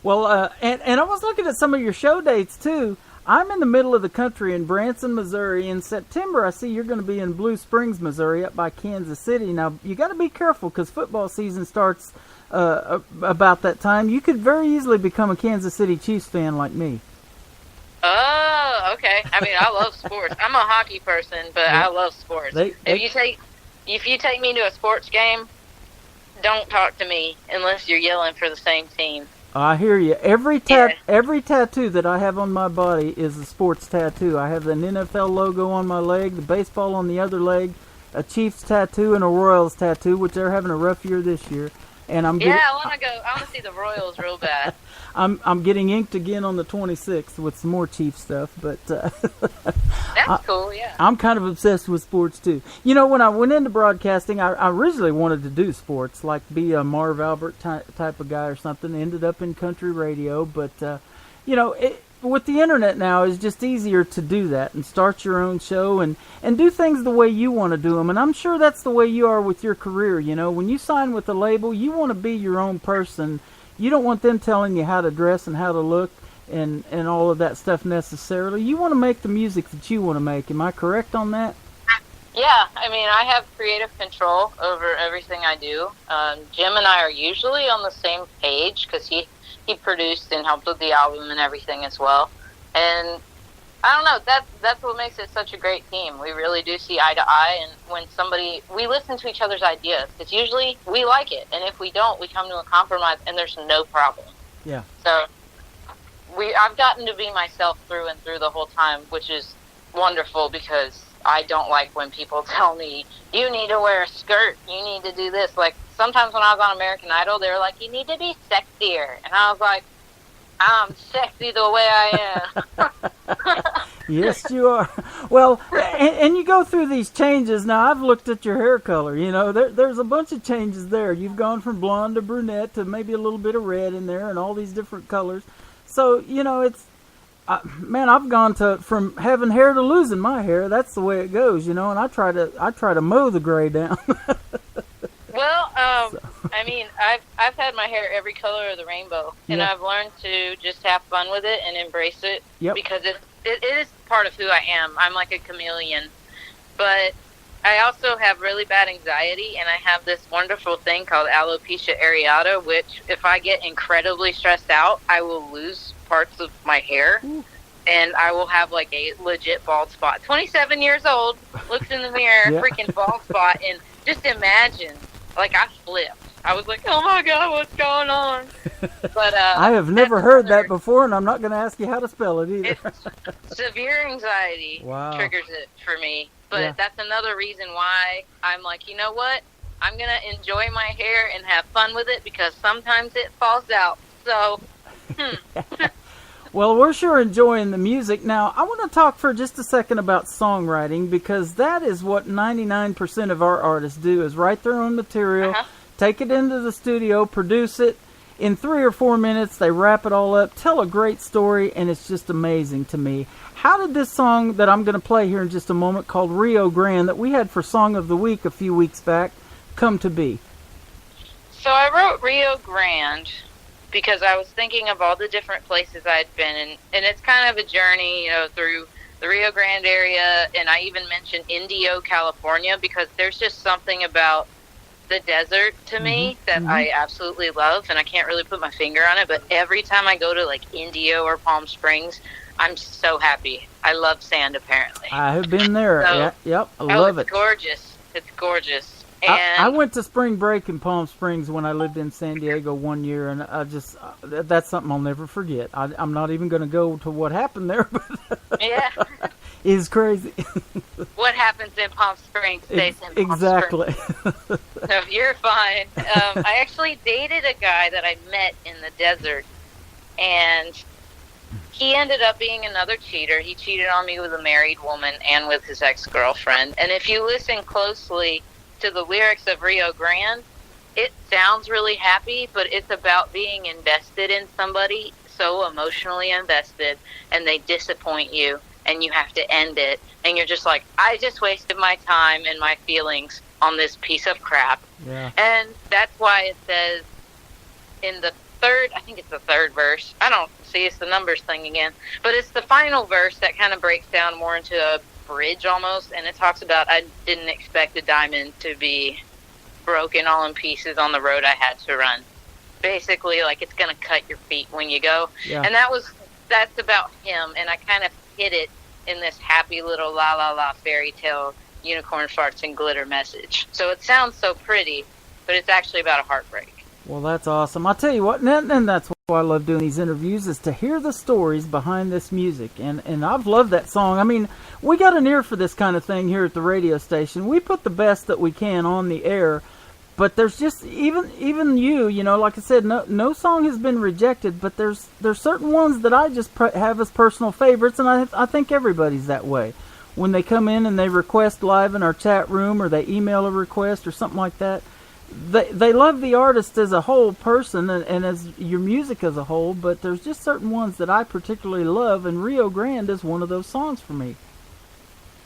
Well, and I was looking at some of your show dates, too. I'm in the middle of the country in Branson, Missouri. In September, I see you're going to be in Blue Springs, Missouri, up by Kansas City. Now, you got to be careful because football season starts about that time. You could very easily become a Kansas City Chiefs fan like me. Oh, okay. I mean, I love sports. I'm a hockey person, but I love sports. If you take me to a sports game, don't talk to me unless you're yelling for the same team. I hear you. Every tattoo that I have on my body is a sports tattoo. I have an NFL logo on my leg, the baseball on the other leg, a Chiefs tattoo, and a Royals tattoo, which they're having a rough year this year. And I want to go. I want to see the Royals real bad. I'm getting inked again on the 26th with some more Chief stuff, but that's cool. Yeah, I'm kind of obsessed with sports too. You know, when I went into broadcasting, I originally wanted to do sports, like be a Marv Albert type of guy or something. Ended up in country radio, but you know, with the internet now, it's just easier to do that and start your own show and do things the way you want to do them. And I'm sure that's the way you are with your career. You know, when you sign with a label, you want to be your own person. You don't want them telling you how to dress and how to look and all of that stuff necessarily. You want to make the music that you want to make. Am I correct on that? Yeah, I mean, I have creative control over everything I do. Jim and I are usually on the same page because he produced and helped with the album and everything as well. And I don't know, that's what makes it such a great team. We really do see eye to eye, and when we listen to each other's ideas, because usually we like it, and if we don't, we come to a compromise, and there's no problem. Yeah. So I've gotten to be myself through and through the whole time, which is wonderful, because I don't like when people tell me, you need to wear a skirt, you need to do this. Like, sometimes when I was on American Idol, they were like, you need to be sexier. And I was like, I'm sexy the way I am. Yes, you are. Well, and you go through these changes. Now, I've looked at your hair color. You know, there's a bunch of changes there. You've gone from blonde to brunette to maybe a little bit of red in there and all these different colors. So, you know, it's, man, I've gone from having hair to losing my hair. That's the way it goes, you know, and I try to mow the gray down. Well, I mean, I've had my hair every color of the rainbow, and I've learned to just have fun with it and embrace it, because it is part of who I am. I'm like a chameleon, but I also have really bad anxiety, and I have this wonderful thing called alopecia areata, which if I get incredibly stressed out, I will lose parts of my hair. And I will have like a legit bald spot. 27 years old, looks in the mirror, freaking bald spot, and just imagine. Like, I flipped. I was like, oh my God, what's going on? But I have never heard that before, and I'm not going to ask you how to spell it either. Severe anxiety triggers it for me. But that's another reason why I'm like, you know what? I'm going to enjoy my hair and have fun with it, because sometimes it falls out. So, Well, we're sure enjoying the music. Now, I want to talk for just a second about songwriting, because that is what 99% of our artists do, is write their own material, take it into the studio, produce it. In 3 or 4 minutes, they wrap it all up, tell a great story, and it's just amazing to me. How did this song that I'm going to play here in just a moment, called Rio Grande, that we had for Song of the Week a few weeks back, come to be? So I wrote Rio Grande because I was thinking of all the different places I'd been, and it's kind of a journey, you know, through the Rio Grande area, and I even mentioned Indio, California, because there's just something about the desert to me that I absolutely love, and I can't really put my finger on it, but every time I go to, like, Indio or Palm Springs, I'm so happy. I love sand, apparently. I have been there. So, I love it. It's gorgeous. It's gorgeous. And I went to spring break in Palm Springs when I lived in San Diego one year, and I just that's something I'll never forget. I'm not even going to go to what happened there, but is crazy. What happens in Palm Springs stays in Palm Exactly. Springs. So you're fine. I actually dated a guy that I met in the desert, and he ended up being another cheater. He cheated on me with a married woman and with his ex-girlfriend. And if you listen closely to the lyrics of Rio Grande, it sounds really happy, but it's about being invested in somebody, so emotionally invested, and they disappoint you, and you have to end it. And you're just like, I just wasted my time and my feelings on this piece of crap. Yeah. And that's why it says in the third, I think it's the third verse. I don't see, it's the numbers thing again. But it's the final verse that kind of breaks down more into a bridge almost. And it talks about, I didn't expect a diamond to be broken all in pieces on the road I had to run. Basically, like, it's going to cut your feet when you go. Yeah. And that's about him. And I kind of hit it in this happy little la la la fairy tale unicorn farts and glitter message. So it sounds so pretty, but it's actually about a heartbreak. Well, that's awesome. I'll tell you what, and that's why I love doing these interviews, is to hear the stories behind this music. And I've loved that song. I mean, we got an ear for this kind of thing here at the radio station. We put the best that we can on the air, but there's just, even you know, like I said, no song has been rejected, but there's certain ones that I just have as personal favorites, and I think everybody's that way. When they come in and they request live in our chat room, or they email a request or something like that, they love the artist as a whole person and as your music as a whole, but there's just certain ones that I particularly love, and Rio Grande is one of those songs for me.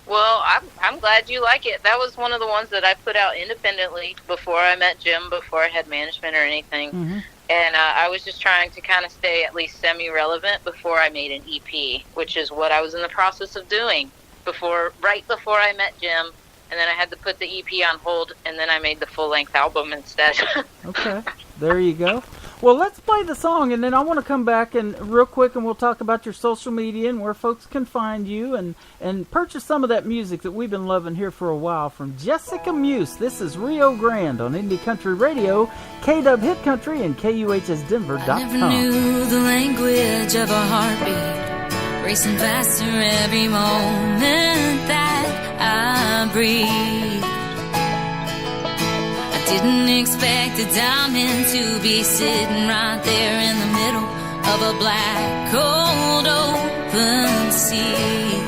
Well, I'm glad you like it. That was one of the ones that I put out independently before I met Jim, before I had management or anything. Mm-hmm. And I was just trying to kind of stay at least semi-relevant before I made an EP, which is what I was in the process of doing right before I met Jim. And then I had to put the EP on hold, and then I made the full-length album instead. Okay, there you go. Well, let's play the song, and then I want to come back and real quick, and we'll talk about your social media and where folks can find you and purchase some of that music that we've been loving here for a while from Jessica Meuse. This is Rio Grande on Indie Country Radio, KW Hit Country, and KUHSDenver.com. I never knew the language of a heartbeat, racing faster every moment that I breathe. I didn't expect a diamond to be sitting right there in the middle of a black, cold, open sea.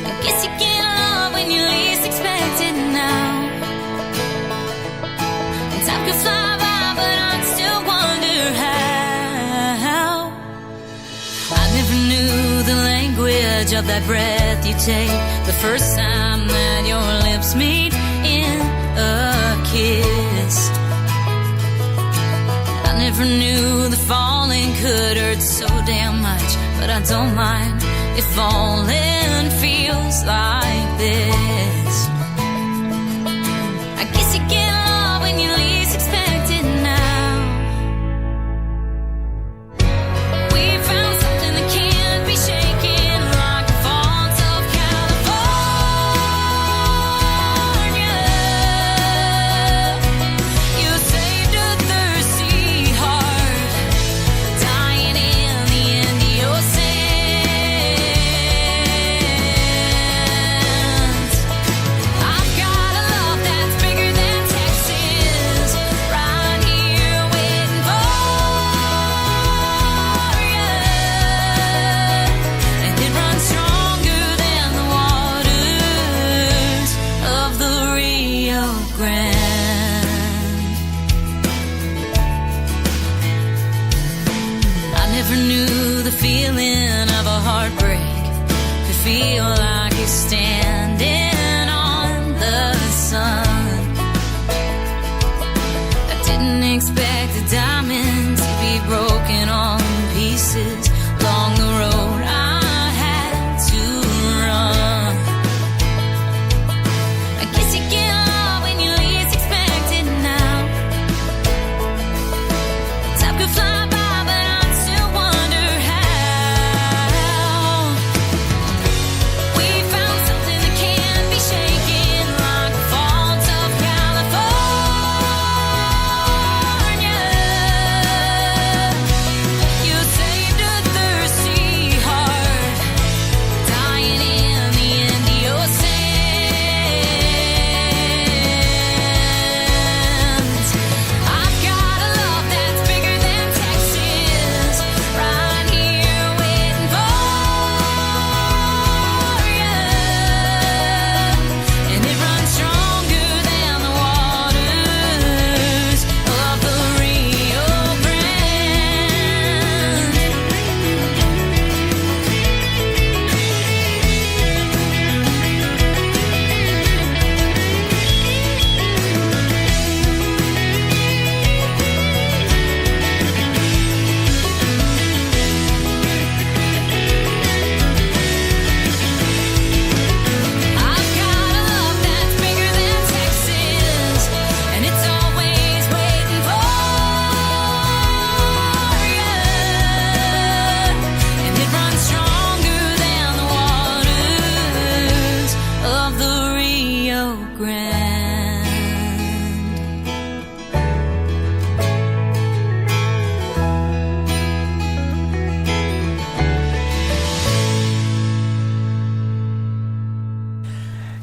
I guess you get love when you least expect it now. And time could fly by, but I'd still wonder how. I never knew the language of that breath you take the first time that your lips meet in a kiss. I never knew the falling could hurt so damn much, but I don't mind if falling feels like this. I guess you get love when you least expect it now. We found something that can't be shaken, like the faults of California. You saved a thirsty heart, dying in the Indian sands. I've got a love that's bigger than Texas, right here waiting for you. And it runs stronger than the waters of the Rio Grande. I never knew the feeling of a heartbreak could feel like you're standing on the sun. I didn't expect a diamond to be broken on pieces along the road I had to run. I guess you get love when you least expect it now. Time could fly by, but I'd still wonder how. We found something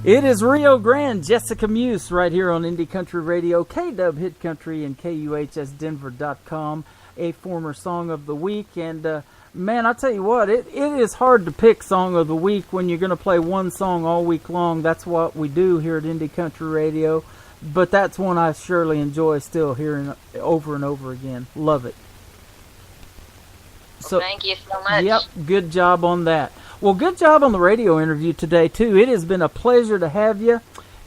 It is Rio Grande, Jessica Meuse, right here on Indie Country Radio, KW Hit Country, and KUHSdenver.com, a former Song of the Week. And, man, I tell you what, it is hard to pick Song of the Week when you're going to play one song all week long. That's what we do here at Indie Country Radio. But that's one I surely enjoy still hearing over and over again. Love it. So, thank you so much. Yep, good job on that. Well, good job on the radio interview today, too. It has been a pleasure to have you.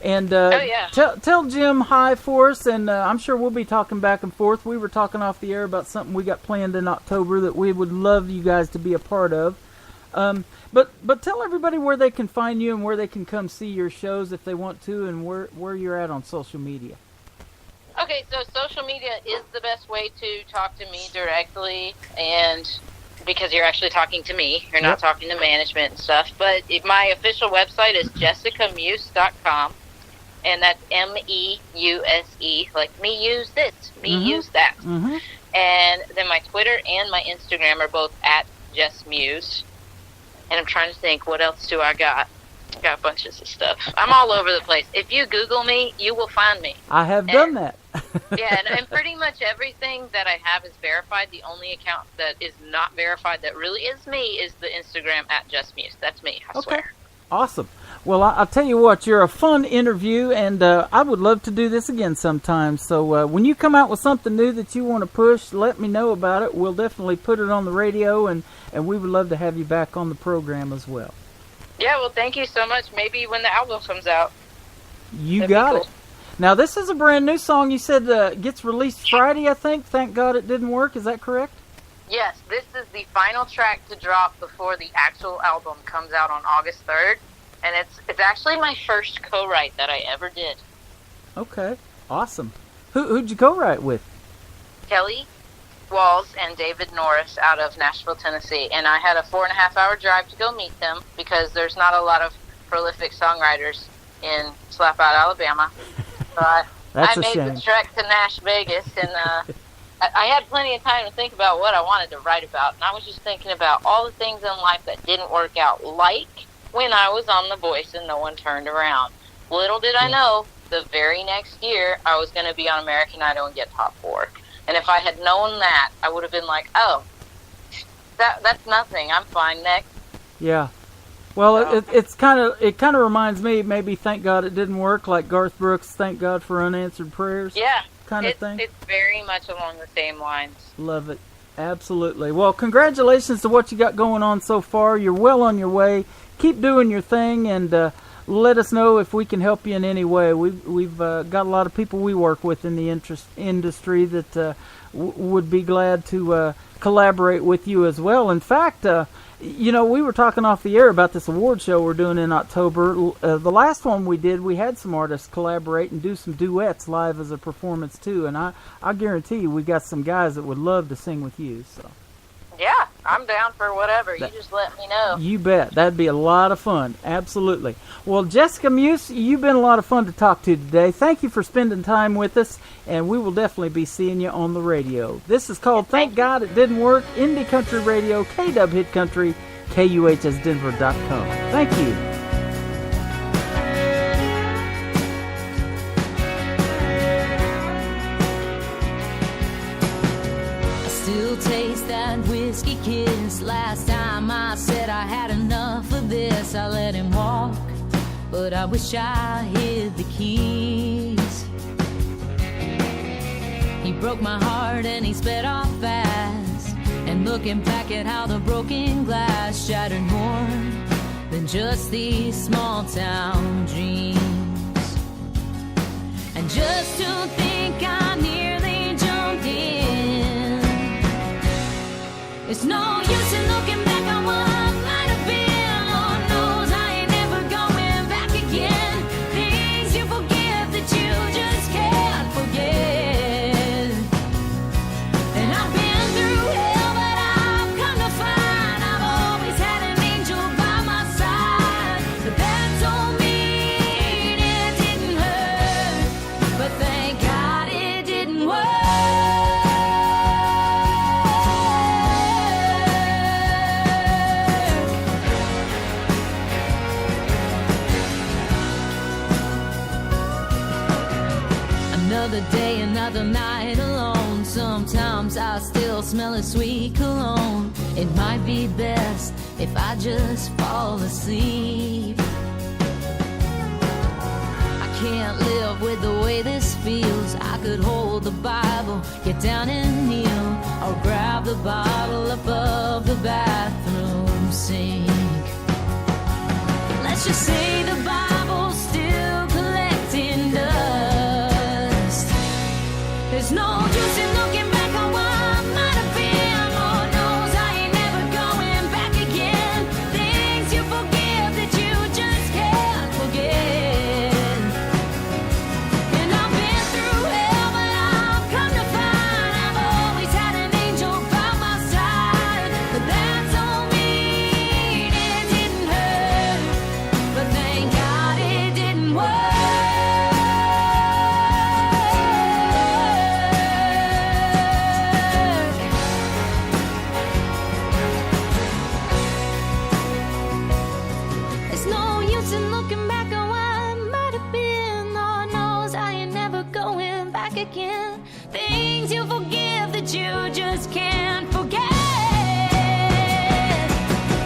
And tell Jim hi for us, and I'm sure we'll be talking back and forth. We were talking off the air about something we got planned in October that we would love you guys to be a part of. But tell everybody where they can find you and where they can come see your shows if they want to, and where you're at on social media. Okay, so social media is the best way to talk to me directly, and because you're actually talking to me, you're not talking to management and stuff. But my official website is jessicamuse.com, and that's MEUSE, like me use this, me use that. Mm-hmm. And then my Twitter and my Instagram are both at JessMuse. And I'm trying to think, what else do I got? I got bunches of stuff. I'm all over the place. If you Google me, you will find me. I have done that. Yeah, and pretty much everything that I have is verified. The only account that is not verified that really is me is the Instagram at JessMuse. That's me, I swear. Awesome. Well, I'll tell you what, you're a fun interview, and I would love to do this again sometime. So when you come out with something new that you want to push, let me know about it. We'll definitely put it on the radio, and we would love to have you back on the program as well. Yeah, well, thank you so much. Maybe when the album comes out. You got it. Now, this is a brand new song. You said gets released Friday, I think. Thank God It Didn't Work. Is that correct? Yes, this is the final track to drop before the actual album comes out on August 3rd. And it's actually my first co-write that I ever did. Okay, awesome. Who'd you co-write with? Kelly Walls and David Norris out of Nashville, Tennessee. And I had a 4.5-hour drive to go meet them because there's not a lot of prolific songwriters in Slap Out, Alabama. So I made the trek to Nash Vegas, and I had plenty of time to think about what I wanted to write about. And I was just thinking about all the things in life that didn't work out, like when I was on The Voice and no one turned around. Little did I know, the very next year, I was going to be on American Idol and get top 4. And if I had known that, I would have been like, oh, that's nothing. I'm fine. Next. Yeah. Well, it kind of reminds me, maybe Thank God It Didn't Work, like Garth Brooks' Thank God for Unanswered Prayers. Yeah. Kind of thing. It's very much along the same lines. Love it. Absolutely. Well, congratulations to what you got going on so far. You're well on your way. Keep doing your thing, and let us know if we can help you in any way. We've got a lot of people we work with in the industry that would be glad to collaborate with you as well. In fact, we were talking off the air about this award show we're doing in October. The last one we did, we had some artists collaborate and do some duets live as a performance too. And I guarantee you we got some guys that would love to sing with you. So. Yeah, I'm down for whatever. You just let me know. You bet. That'd be a lot of fun. Absolutely. Well, Jessica Meuse, you've been a lot of fun to talk to today. Thank you for spending time with us, and we will definitely be seeing you on the radio. This is called Thank God It Didn't Work, Indie Country Radio, KW Hit Country, KUHSdenver.com. Thank you. Taste that whiskey kiss. Last time I said I had enough of this, I let him walk, but I wish I hid the keys. He broke my heart and he sped off fast, and looking back at how the broken glass shattered more than just these small town dreams. And just to think I nearly jumped in. It's no use in looking back on what might have been. Lord knows I ain't never going back again. Things you forgive that you just can't forget. And I've been through hell, but I've come to find I've always had an angel by my side. But that don't mean it didn't hurt. But thank God it didn't work. Another day, another night alone. Sometimes I still smell a sweet cologne. It might be best if I just fall asleep. I can't live with the way this feels. I could hold the Bible, get down and kneel, or grab the bottle above the bathroom sink. Let's just say the Bible's still collecting dust. There's no use in looking back on what might have been. Lord knows I ain't never going back again. Things you forgive that you just can't forget. And I've been through hell, but I've come to find I've always had an angel by my side. But that don't mean it didn't hurt. But thank God it didn't work. There's no use in looking back on what might have been. Lord knows I ain't never going back again. Things you forgive that you just can't forget.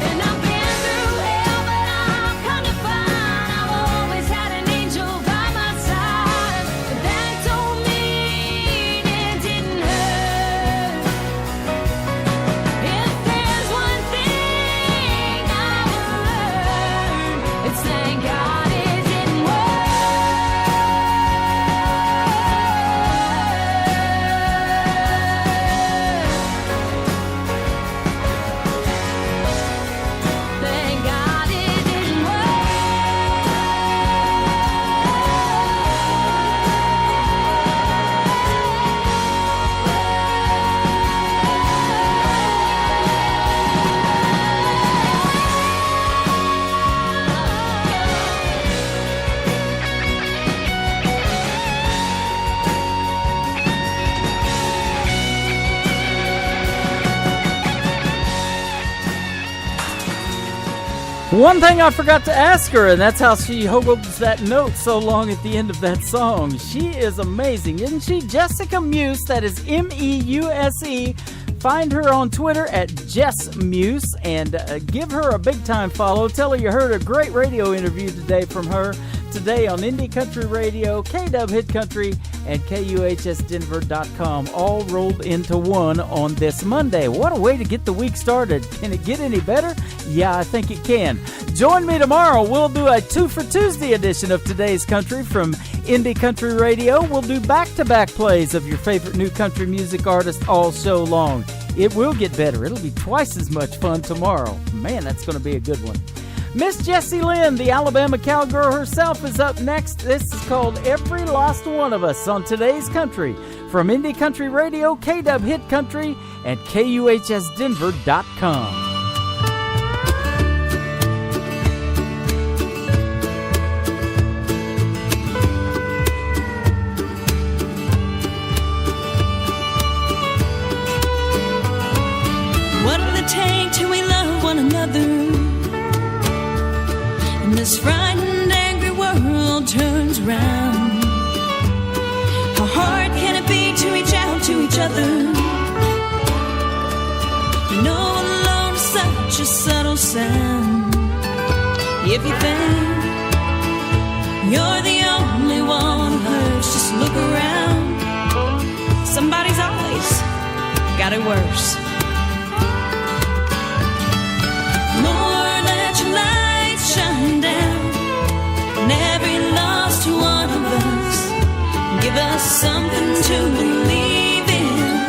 And I've been through hell, but I've come to find I've always had an angel by my side. But that don't mean it didn't hurt. If there's one thing I've learned, it's thank God it didn't work. Thank God it didn't work. One thing I forgot to ask her, and that's how she holds that note so long at the end of that song. She is amazing, isn't she? Jessica Meuse, that is Meuse. Find her on Twitter at Jess Meuse and give her a big time follow. Tell her you heard a great radio interview today from her today on Indie Country Radio, KW Hit Country, and KUHSdenver.com, all rolled into one on this Monday. What a way to get the week started. Can it get any better? Yeah, I think it can. Join me tomorrow. We'll do a 2 for Tuesday edition of Today's Country from Indie Country Radio. We'll do back-to-back plays of your favorite new country music artist all show long. It will get better. It'll be twice as much fun tomorrow. Man, that's going to be a good one. Miss Jessie Lynn, the Alabama cowgirl herself, is up next. This is called Every Lost One of Us on Today's Country from Indie Country Radio, KW Hit Country, and KUHSdenver.com. What will it take till we love one another? And this frightened, angry world turns round. How hard can it be to reach out to each other? You know, alone is such a subtle sound. If you think you're the only one who hurts, just look around. Somebody's always got it worse. Lord, let your light shine down on every lost one of us. Give us something to believe in.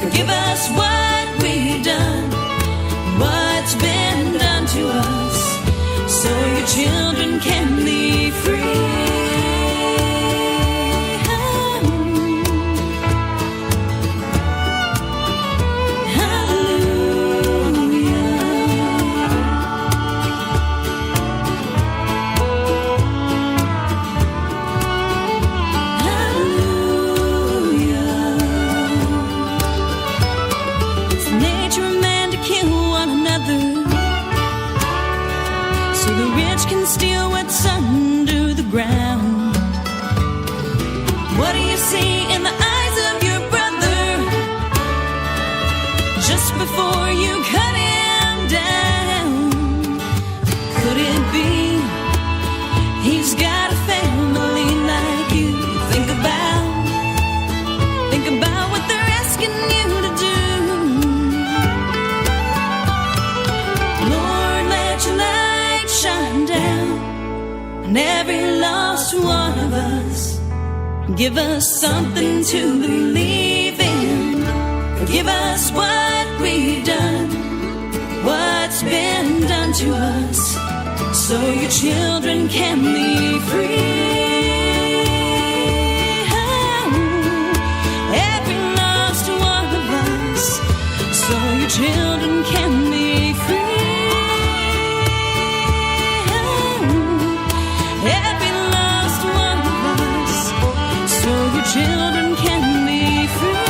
Forgive us what we've done, what's been done to us, so your children can be free. Can steal what's under the ground. What do you see in the eyes of your brother just before you cut him down? Could it be he's got a family like you? Think about what they're asking you to do. Lord, let your light shine down on every lost one of us. Give us something to believe in. Forgive us what we've done, what's been done to us, so your children can be free. Every lost one of us, so your children can be free. Every lost one of us, so your children can be free.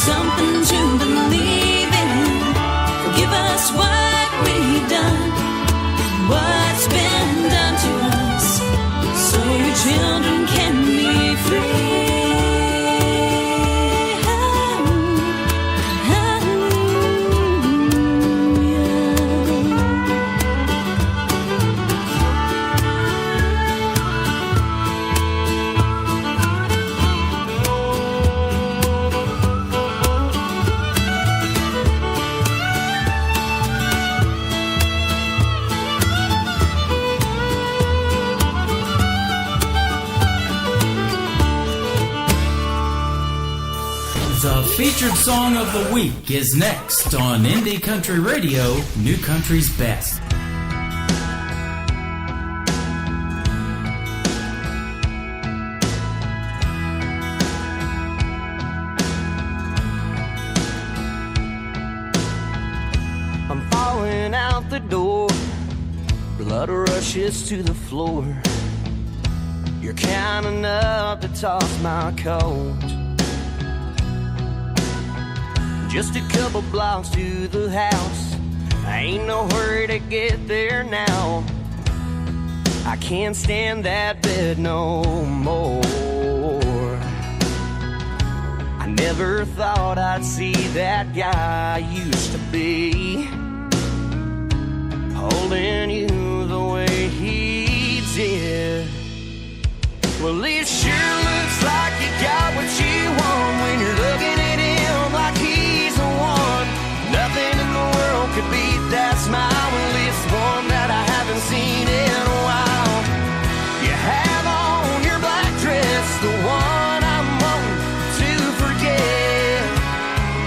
Something to believe in. Forgive us what we've done, what's been done to us, so your children can be free. The featured song of the week is next on Indie Country Radio, New Country's Best. I'm falling out the door, blood rushes to the floor. You're kind enough to toss my coat. Just a couple blocks to the house, I ain't no hurry to get there now. I can't stand that bed no more. I never thought I'd see that guy I used to be, holding you the way he did. Well, it sure looks like you got what you want when you're looking at him like he's the one. Nothing in the world could beat that smile. Well, it's one that I haven't seen in a while. You have on your black dress, the one I'm wanting to forget.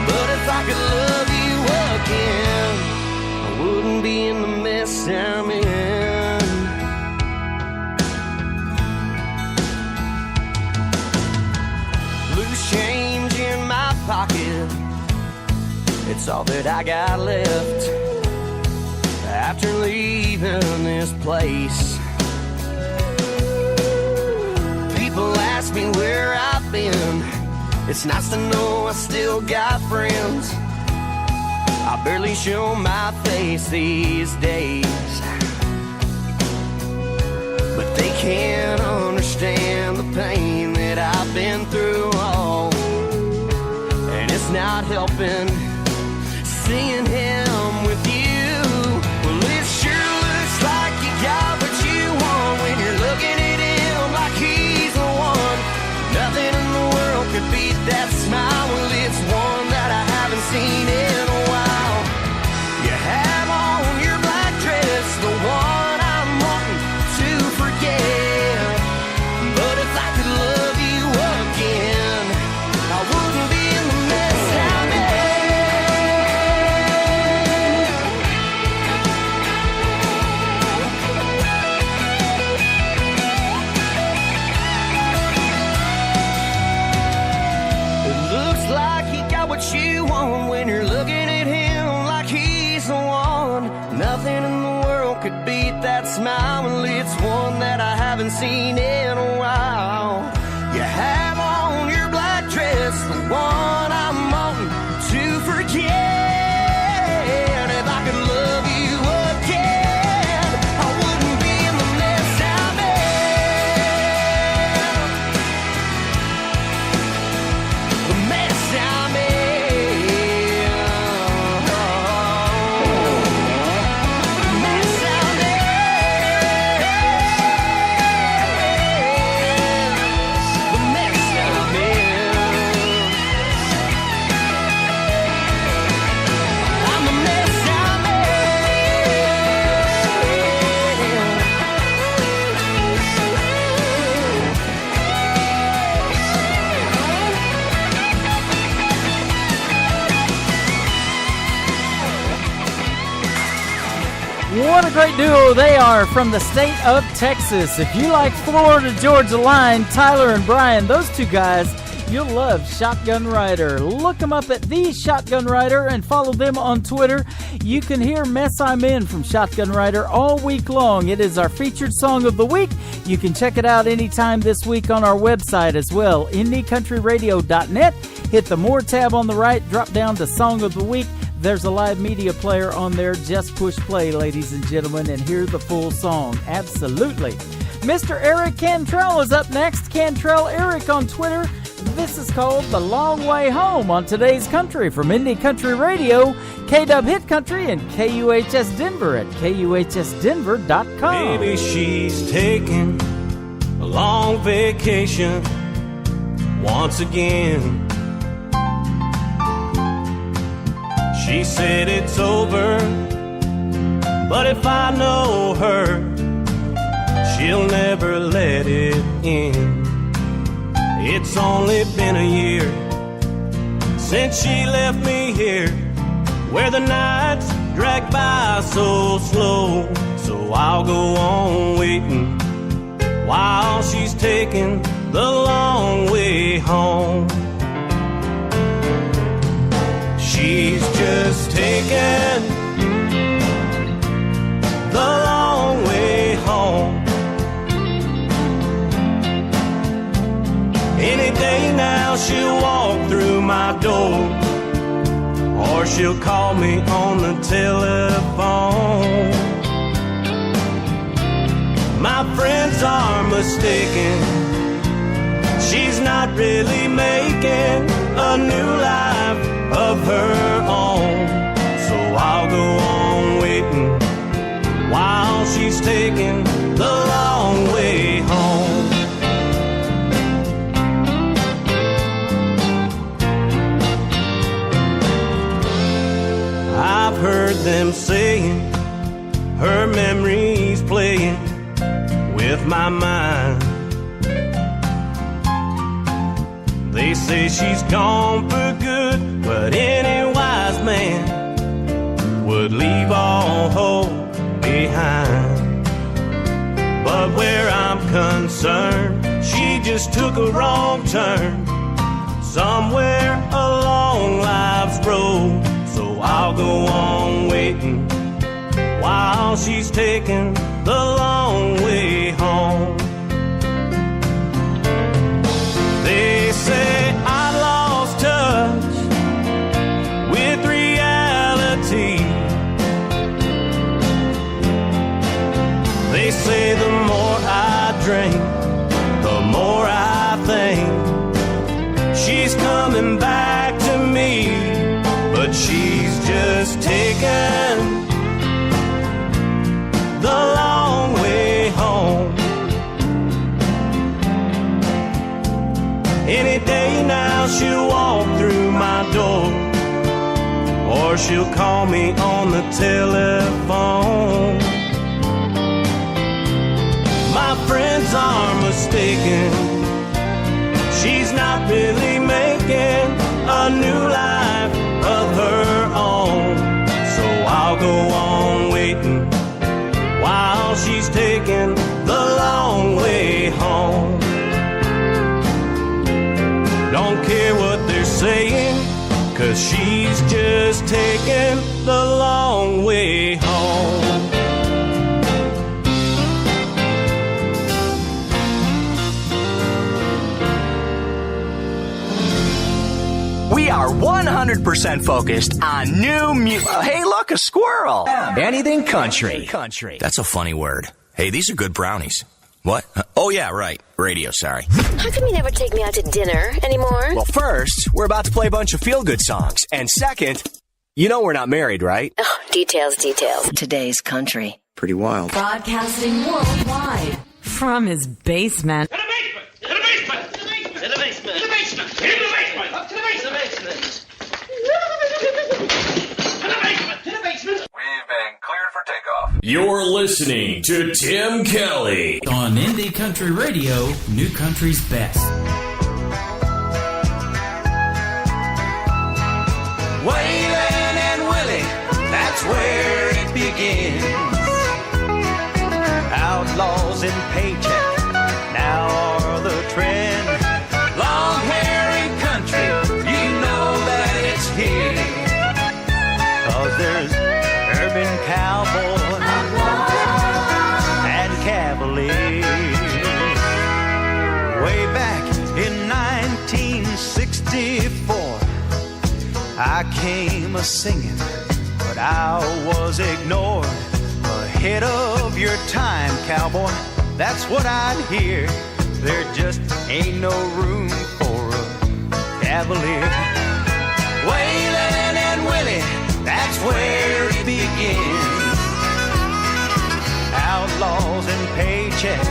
But if I could love you again, I wouldn't be in the mess I'm in. Change in my pocket, it's all that I got left after leaving this place. People ask me where I've been. It's nice to know I still got friends. I barely show my face these days, but they can't understand the pain that I've been through. And it's not helping seeing him with you. Well, it sure looks like you got what you want when you're looking at him like he's the one. Nothing in the world could beat that smile. Well, it's one that I haven't seen in a while. You have on your black dress, the one I'm wanting to forget. But if I could love you again, I wouldn't be in the mess I'm in. haven't seen in a while. You have on your black dress, the one I'm wanting to forget. If I could love you again, I wouldn't be in the mess I'm in. The mess I'm in. What a great duo they are from the state of Texas. If you like Florida-Georgia line, Tyler and Brian, those two guys, you'll love Shotgun Rider. Look them up at The Shotgun Rider and follow them on Twitter. You can hear Mess I'm In from Shotgun Rider all week long. It is our featured song of the week. You can check it out anytime this week on our website as well, indiecountryradio.net. Hit the More tab on the right, drop down to Song of the Week. There's a live media player on there. Just push play, ladies and gentlemen, and hear the full song. Absolutely. Mr. Eric Cantrell is up next. Cantrell Eric on Twitter. This is called The Long Way Home on Today's Country from Indie Country Radio, KW Hit Country, and KUHS Denver at KUHSdenver.com. Maybe she's taking a long vacation once again. She said it's over, but if I know her, she'll never let it in. It's only been a year since she left me here, where the nights drag by so slow. So I'll go on waiting while she's taking the long way home. She's just taken the long way home. Any day now she'll walk through my door, or she'll call me on the telephone. My friends are mistaken, she's not really making a new life of her own. So I'll go on waiting while she's taking the long way home. I've heard them saying her memory's playing with my mind. They say she's gone for good, but any wise man would leave all hope behind. But where I'm concerned, she just took a wrong turn somewhere along life's road. So I'll go on waiting while she's taking the long way home. They say I lost touch with reality. They say the more I drink, the more I think she's coming back to me. But she's just taken the long way home. Any day now she'll walk through my door, or she'll call me on the telephone. My friends are mistaken, she's not really making a new life of her own. So I'll go on waiting while she's taking the long way home. Don't care what they're saying, 'cause she's just taking the long way home. are 100% focused on new music. Hey, look, a squirrel. Anything country. That's a funny word. Hey, these are good brownies. What? Oh, yeah, right. Radio, sorry. How come you never take me out to dinner anymore? Well, first, we're about to play a bunch of feel-good songs. And second, you know we're not married, right? Oh, details. Today's country. Pretty wild. Broadcasting worldwide from his basement. In the basement! In the basement! In the basement! In the basement! In the basement! Up to the basement! In the basement! In the basement! We've been cleared for takeoff. You're listening to Tim Kelly on Indie Country Radio, New Country's Best. Waylon and Willie, that's where it begins. Outlaws in paycheck now are the trend. Long hair and country, you know that it's here. 'Cause there's urban cowboy and cavalier. Way back in 1964, I came a-singing, but I was ignored. Ahead of your time, cowboy, that's what I'd hear. There just ain't no room for a cavalier. Waylon and Willie, that's where it begins. Outlaws and paycheck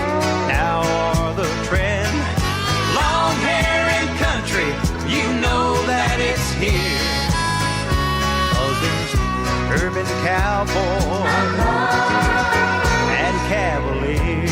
now are the trend. Long hair and country, you know that it's here. 'Cause there's urban cowboy and cavalier.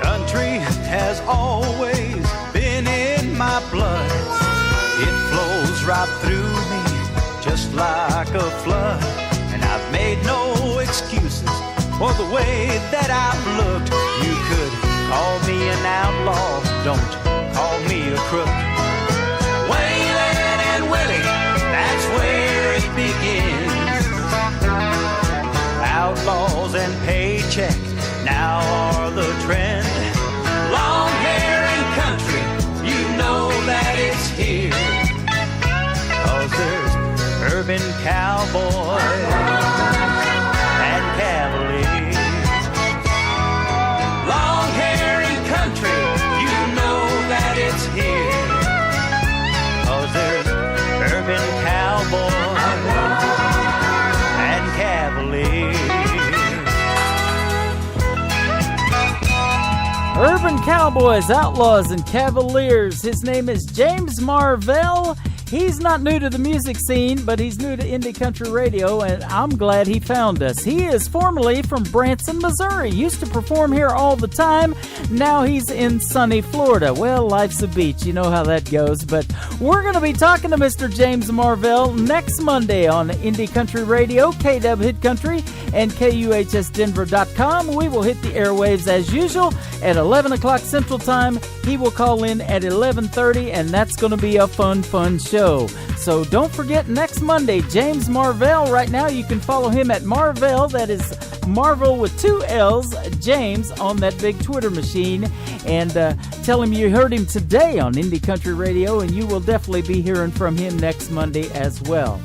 Country has always been in my blood. It flows right through me just like a flood. And I've made no excuses for the way that I've looked. You could call me an outlaw, don't call me a crook. Waylon and Willie, that's where it begins. Outlaws and paycheck now are the trend. Long hair and country, you know that it's here. 'Cause there's urban cowboy and cavalier. Long hair and country, you know that it's here. 'Cause there's urban cowboy and cavalier. Urban Cowboys, Outlaws, and Cavaliers. His name is James Marvell. He's not new to the music scene, but he's new to Indie Country Radio, and I'm glad he found us. He is formerly from Branson, Missouri. Used to perform here all the time. Now he's in sunny Florida. Well, life's a beach. You know how that goes. But we're going to be talking to Mr. James Marvell next Monday on Indie Country Radio, KW Hit Country, and KUHSdenver.com. We will hit the airwaves as usual at 11 o'clock Central Time. He will call in at 11:30, and that's going to be a fun show. So don't forget, next Monday, James Marvell. Right now you can follow him at Marvell, that is Marvel with 2 L's, James, on that big Twitter machine. And tell him you heard him today on Indie Country Radio, and you will definitely be hearing from him next Monday as well.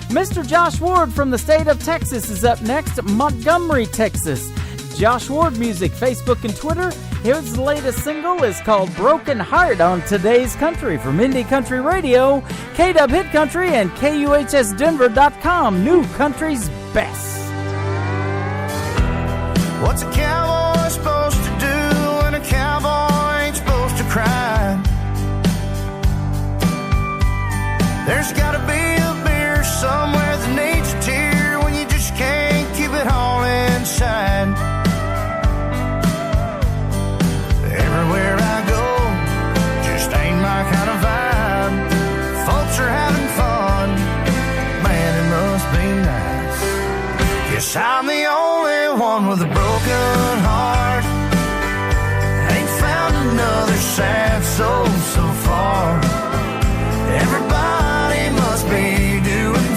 Mr. Josh Ward from the state of Texas is up next, Montgomery, Texas. Josh Ward Music, Facebook and Twitter. His latest single is called Broken Heart on Today's Country from Indie Country Radio, KW Hit Country, and KUHSdenver.com. New Country's Best. What's a cowboy supposed to do when a cowboy ain't supposed to cry? There's gotta be a beer somewhere that needs a tear when you just can't keep it all inside. Everywhere I go, just ain't my kind of vibe. Folks are having fun, man, it must be nice. Guess I'm the only one with a broken heart. Ain't found another sad soul so far. Everybody must be doing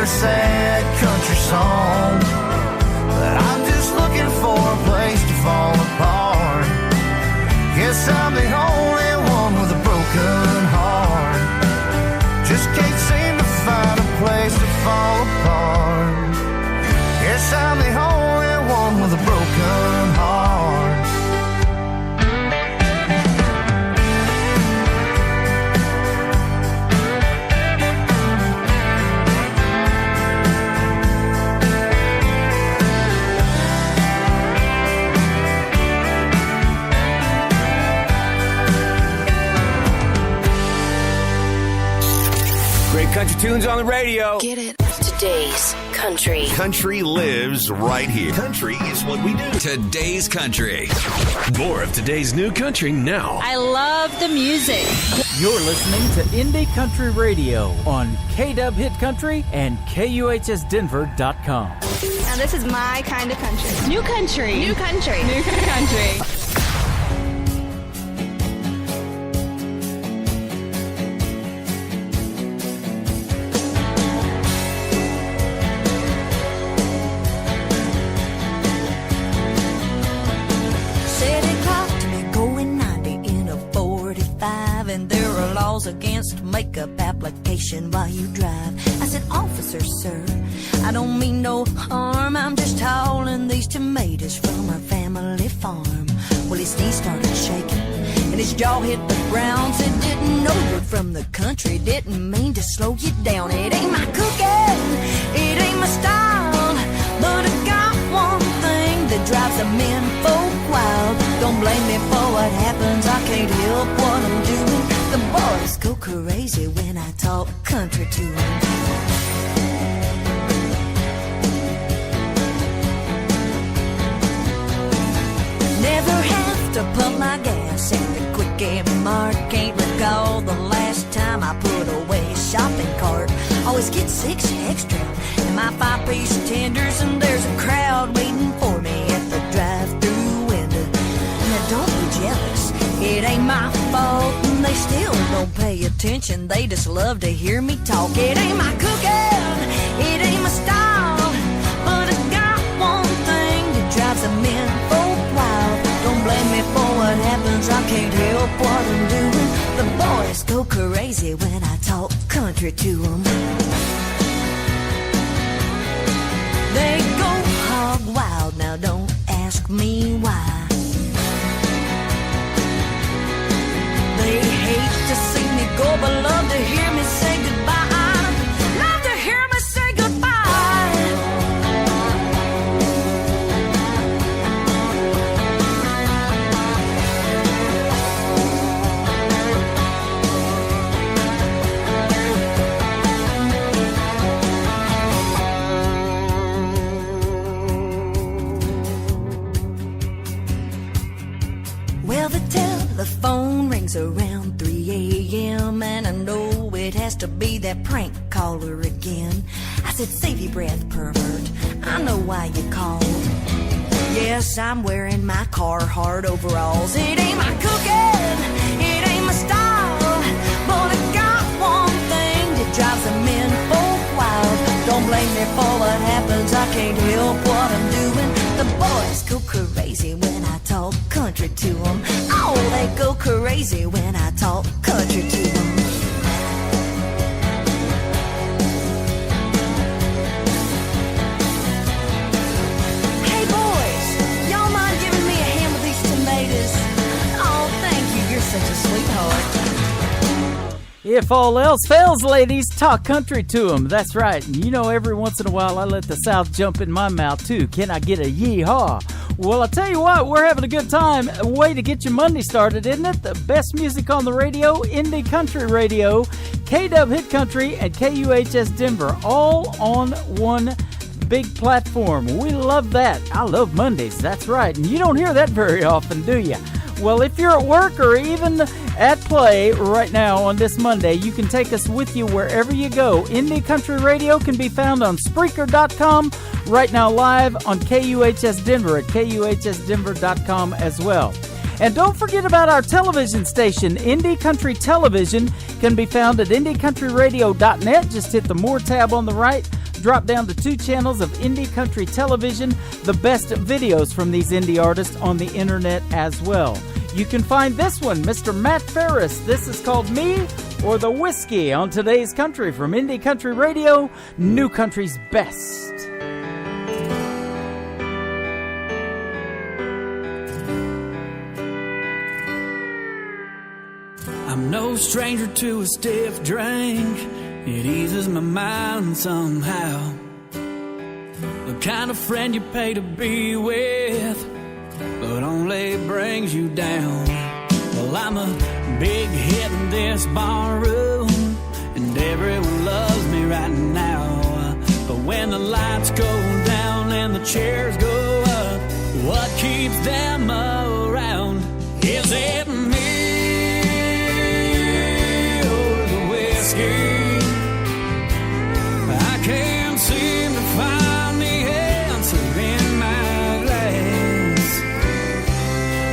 sad country song. But I'm just looking for a place to fall apart. Guess I'm the only one with a broken heart. Just can't seem to find a place to fall apart. Guess I'm the only one with a broken heart. Great country tunes on the radio. Get it? Today's country. Country lives right here. Country is what we do. Today's country. More of today's new country now. I love the music. You're listening to Indie Country Radio on KW Hit Country and KUHSdenver.com. Now this is my kind of country. New country. New country. New country. Against makeup application while you drive. I said, officer, sir, I don't mean no harm. I'm just hauling these tomatoes from our family farm. Well, his knees started shaking and his jaw hit the ground. Said, didn't know you're from the country. Didn't mean to slow you down. It ain't my cooking, it ain't my style, but I got one thing that drives the men folk wild. Don't blame me for what happens. I can't help what I'm doing. The boys go crazy when I talk country to them. Never have to pump my gas in the quickie mart. Can't recall the last time I put away a shopping cart. Always get 6 extra in my 5-piece tenders, and there's a crowd waiting for me at the drive-thru window. Now don't be jealous, it ain't my fault. They still don't pay attention, they just love to hear me talk. It ain't my cooking, it ain't my style, but I got one thing that drives the men folk wild. Don't blame me for what happens, I can't help what I'm doing. The boys go crazy when I talk country to them. They go hog wild, now don't ask me why. They hate to see me go, but love to hear me say goodbye. Love to hear me say goodbye. Well, the telephone rings around 3 a.m. and I know it has to be that prank caller again. I said, save your breath, pervert, I know why you called. Yes, I'm wearing my Carhartt overalls. It ain't my cooking, it ain't my style, but I got one thing that drives the men folk wild. Don't blame me for what happens, I can't help what I'm doing. The boys go crazy when I talk country to them. Oh, they go crazy when I talk country to them. Hey boys, y'all mind giving me a hand with these tomatoes? Oh, thank you, you're such a sweetheart. If all else fails, ladies, talk country to them. That's right. You know, every once in a while, I let the South jump in my mouth, too. Can I get a yee-haw? Well, I'll tell you what, we're having a good time. A way to get your Monday started, isn't it? The best music on the radio, Indie Country Radio, KW Hit Country, and KUHS Denver, all on one big platform. We love that. I love Mondays, that's right. And you don't hear that very often, do you? Well, if you're at work or even at play right now on this Monday, you can take us with you wherever you go. Indie Country Radio can be found on Spreaker.com, right now live on KUHS Denver at KUHSdenver.com as well. And don't forget about our television station, Indie Country Television, can be found at IndieCountryRadio.net. Just hit the More tab on the right. Drop down to 2 channels of indie country television, the best videos from these indie artists on the internet as well. You can find this one, Mr. Matt Ferris. This is called Me or the Whiskey on Today's Country from Indie Country Radio, New Country's Best. I'm no stranger to a stiff drink. It eases my mind somehow. The kind of friend you pay to be with, but only brings you down. Well, I'm a big hit in this bar room, and everyone loves me right now. But when the lights go down and the chairs go up, what keeps them around? Is it me or the whiskey? I can't seem to find the answer in my glass.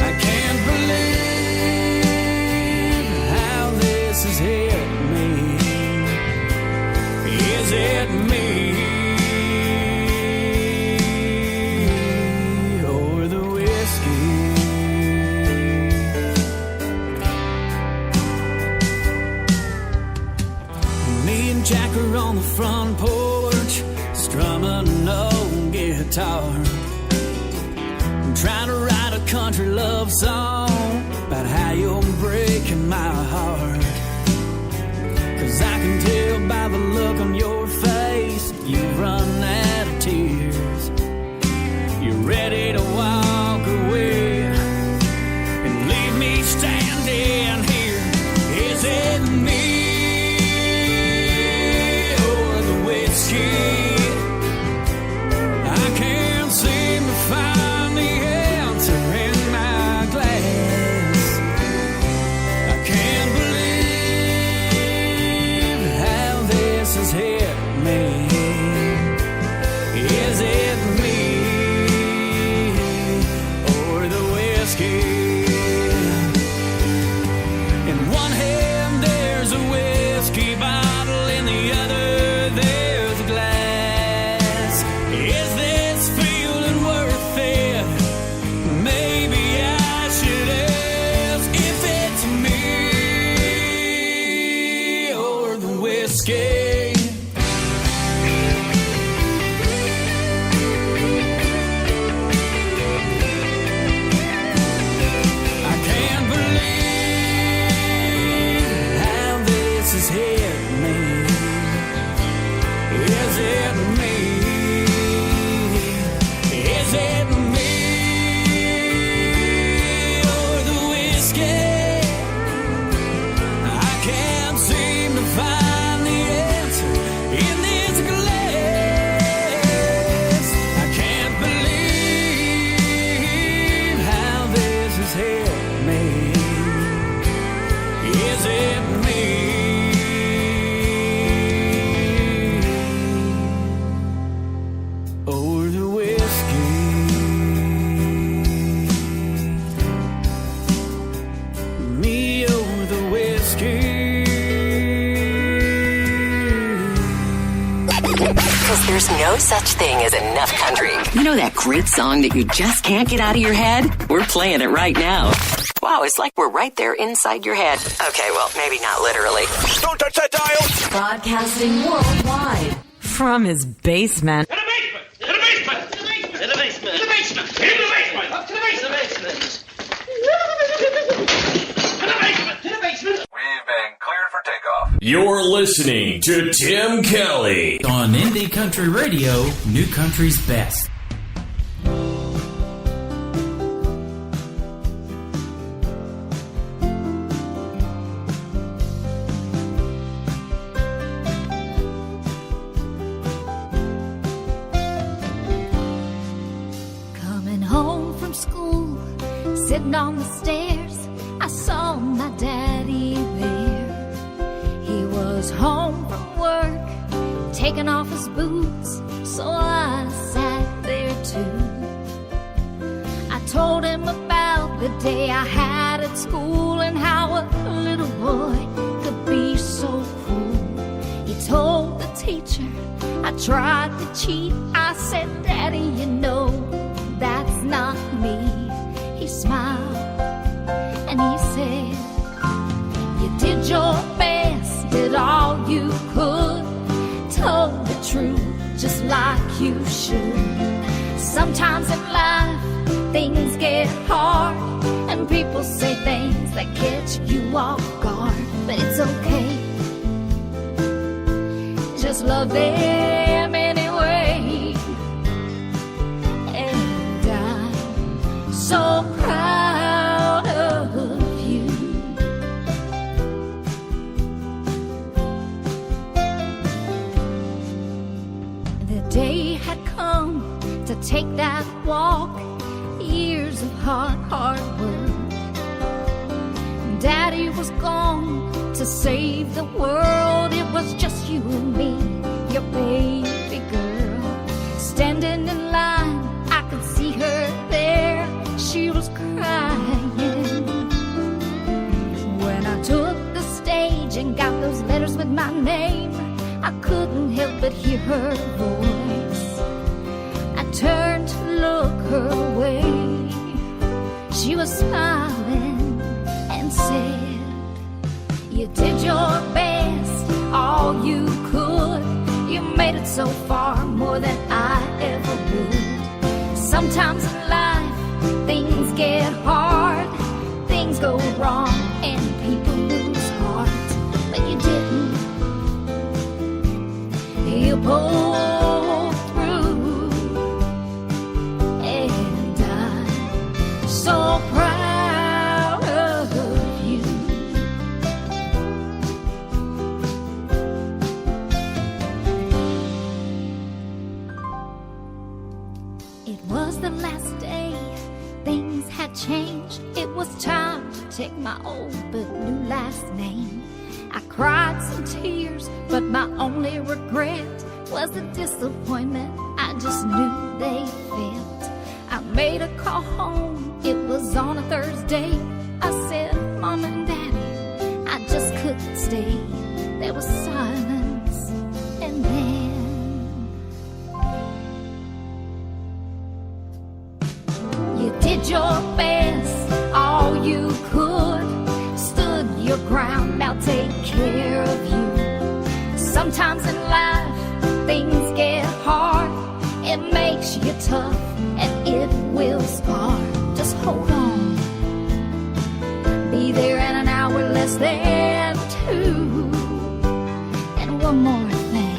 I can't believe how this has hit me. Is it me or the whiskey? Me and Jack are on the front porch, strumming an old guitar. I'm trying to write a country love song about how you're breaking my heart. 'Cause I can tell by the look on your face, you've run out of tears. You're ready to walk away and leave me standing here. Is it me or the whiskey? I can't seem to find the answer in my glass. I can't believe how this has hit me. Is it me or the whiskey? In one hand there's a whiskey bottle, in the other there's a glass. Is this feeling worth it? Maybe I should ask if it's me or the whiskey. I can't believe how this has hit me. Is it me? Is it me or the whiskey? I can't seem to find the answer in this glass. I can't believe how this has hit me. Is it me or the whiskey? Me or the whiskey? 'Cause there's no such thing as enough country. You know that great song that you just can't get out of your head? We're playing it right now. Wow, it's like we're right there inside your head. Okay, well, maybe not literally. Don't touch that dial! Broadcasting worldwide from his basement. In the basement! In the basement! In the basement! In the basement! In the basement! Up to the basement! In the basement! In the basement! We've been cleared for takeoff. You're listening to Tim Kelly on Indie Country Radio, New Country's Best. Coming home from school, sitting on the stairs, I saw my daddy there. He was home from work, taking off his boots, so I sat there too. I told him about the day I had at school and how a little boy could be so cruel. He told the teacher I tried to cheat. I said, Daddy, you know that's not me. He smiled and he said, you did your best, did all you could, told the truth just like you should. Sometimes in life things get hard and people say things that catch you off guard, but it's okay, just love them anyway. And I'm so proud of you. The day had come to take that walk, years of hard work. Daddy was gone to save the world. It was just you and me, your baby girl. Standing in line, I could see her there. She was crying. When I took the stage and got those letters with my name, I couldn't help but hear her voice. I turned to look her way. She was smiling and said, you did your best, all you could. You made it so far, more than I ever would. Sometimes in life, things get hard, things go wrong, and people lose heart. But you didn't. You pulled through, and I'm so proud of you. It was the last day, things had changed. It was time to take my old but new last name. I cried some tears, but my only regret was the disappointment I just knew they felt. I made a call home, it was on a Thursday. I said, Mom and Daddy, I just couldn't stay. There was silence, and then you did your best, all you could, stood your ground, now take care of you. Sometimes in life, things get hard, it makes you tough, and it will scar. Just hold on, be there in an hour, less than 2. And one more thing,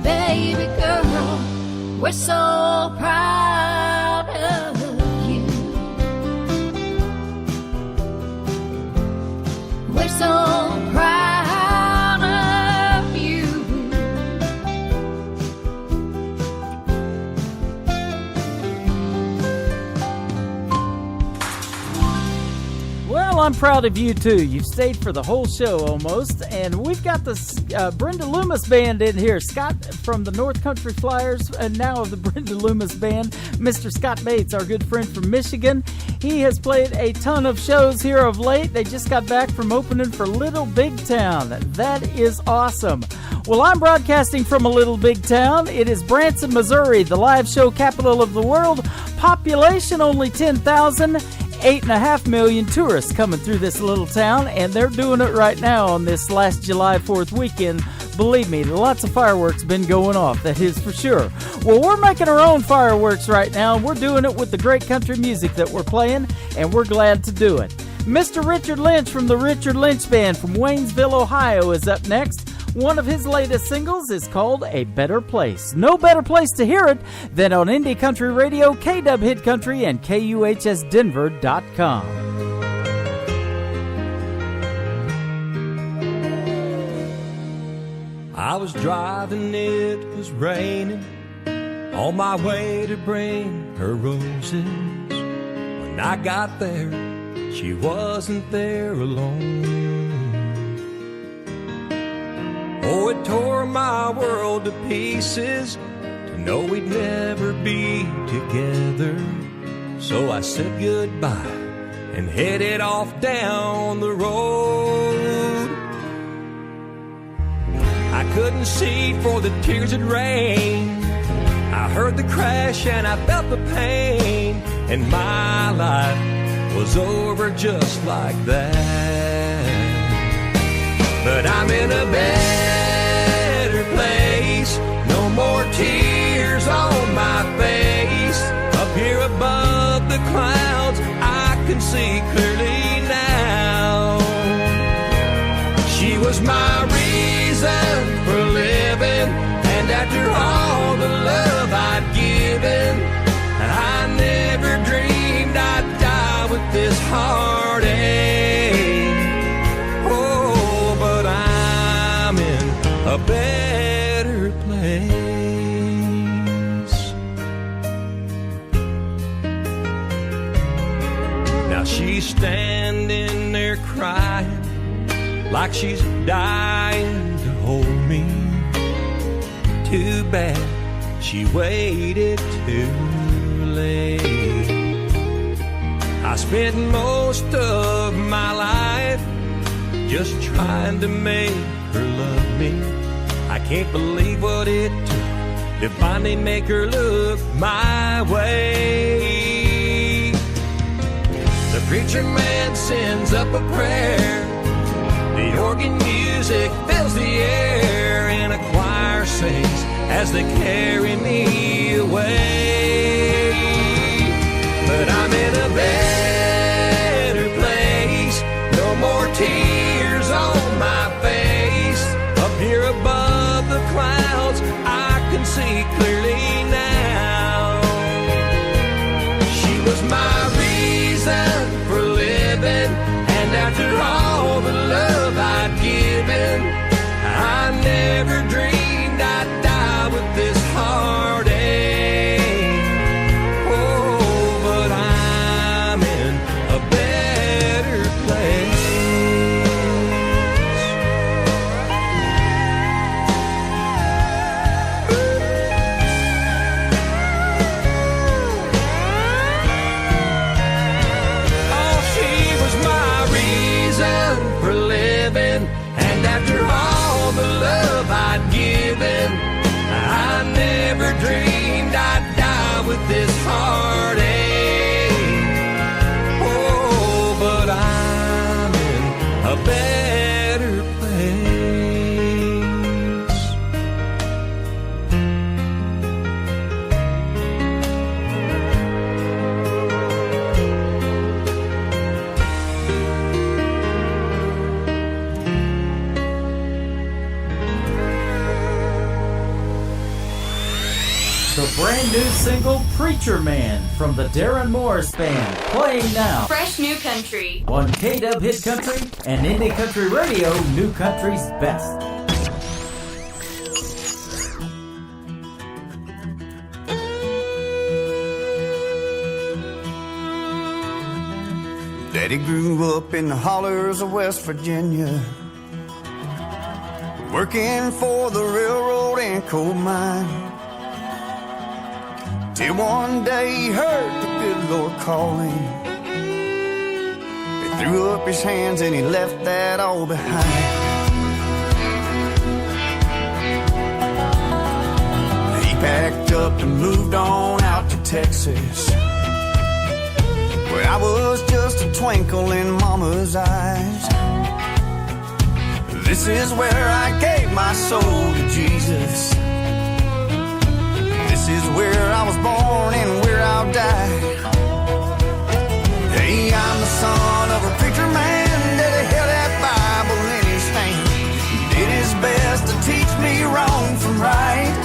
baby girl, we're so proud of you. We're so proud of you. Well, I'm proud of you too. You've stayed for the whole show almost, and we've got the Brenda Loomis Band in here. Scott from the North Country Flyers, and now of the Brenda Loomis Band, Mr. Scott Bates, our good friend from Michigan. He has played a ton of shows here of late. They just got back from opening for Little Big Town. That is awesome. Well, I'm broadcasting from a little big town. It is Branson, Missouri, the live show capital of the world. Population only 10,000. 8.5 million tourists coming through this little town, and they're doing it right now on this last July 4th weekend. Believe me, lots of fireworks been going off, that is for sure. Well, we're making our own fireworks right now, and we're doing it with the great country music that we're playing, and we're glad to do it. Mr. Richard Lynch from the Richard Lynch Band from Waynesville, Ohio is up next. One of his latest singles is called A Better Place. No better place to hear it than on Indie Country Radio, KW Hit Country, and KUHSdenver.com. I was driving, it was raining, on my way to bring her roses. When I got there, she wasn't there alone. Oh, it tore my world to pieces to know we'd never be together. So I said goodbye and headed off down the road. I couldn't see for the tears had rained. I heard the crash and I felt the pain, and my life was over just like that. But I'm in a better place, no more tears on my face. Up here above the clouds, I can see clearly now. She was my reason for living, and after all the love I'd given, I never dreamed I'd die with this heartache. Oh, but I'm in a better place. Now she's standing there crying like she's dying to hold me. Too bad she waited too late. I spent most of my life just trying to make her love me. I can't believe what it took to finally make her look my way. The preacher man sends up a prayer, the organ music fills the air, and a choir sings as they carry me away. But I'm in a better place, no more tears on my face. Up here above the clouds, I can see clearly now. She was my reason for living, and after all the love I'd given, I never dreamed I'd die with this heartache. Oh, but I'm in a better place. Oh, she was my reason for living, and after all the love I'd given, I never dreamed I'd die with this heartache. Oh, but I'm in a better place. The brand new single Preacher Man from the Darren Morris Band, playing now Fresh New Country on K-Dub Hit Country and Indie Country Radio, New Country's best. Daddy grew up in the hollers of West Virginia, working for the railroad and coal mine. Till one day he heard the good Lord calling. He threw up his hands and he left that all behind. He packed up and moved on out to Texas, where I was just a twinkle in Mama's eyes. This is where I gave my soul to Jesus. This is where I was born and where I'll die. Hey, I'm the son of a preacher man that held that Bible in his hand, did his best to teach me wrong from right.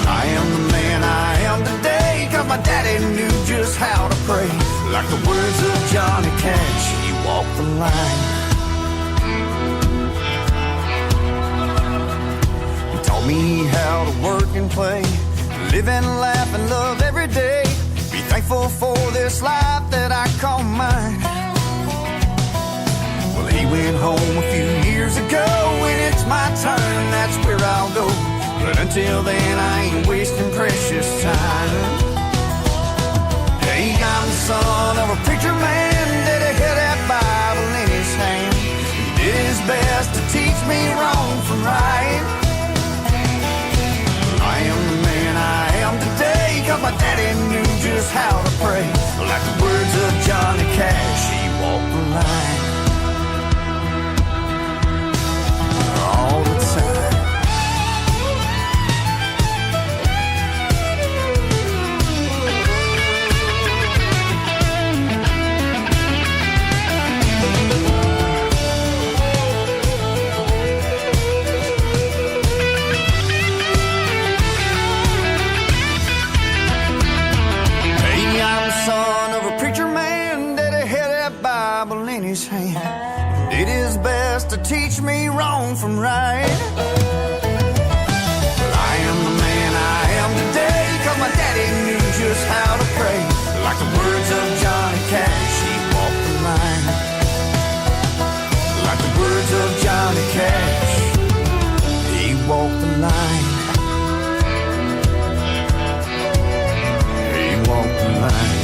I am the man I am today, cause my daddy knew just how to pray. Like the words of Johnny Cash, he walked the line. He taught me how to work and play, live and laugh and love every day. Be thankful for this life that I call mine. Well, he went home a few years ago, and it's my turn, that's where I'll go. But until then, I ain't wasting precious time. Hey, I'm the son of a preacher man that held that Bible in his hand, did his best to teach me wrong from right. I am the man I am today, 'cause my daddy knew just how to pray. Like the words of Johnny Cash, he walked the line all the time. Son of a preacher man, daddy had that Bible in his hand, did his best to teach me wrong from right. But I am the man I am today, 'cause my daddy knew just how to pray. Like the words of Johnny Cash, he walked the line. Like the words of Johnny Cash, he walked the line. He walked the line.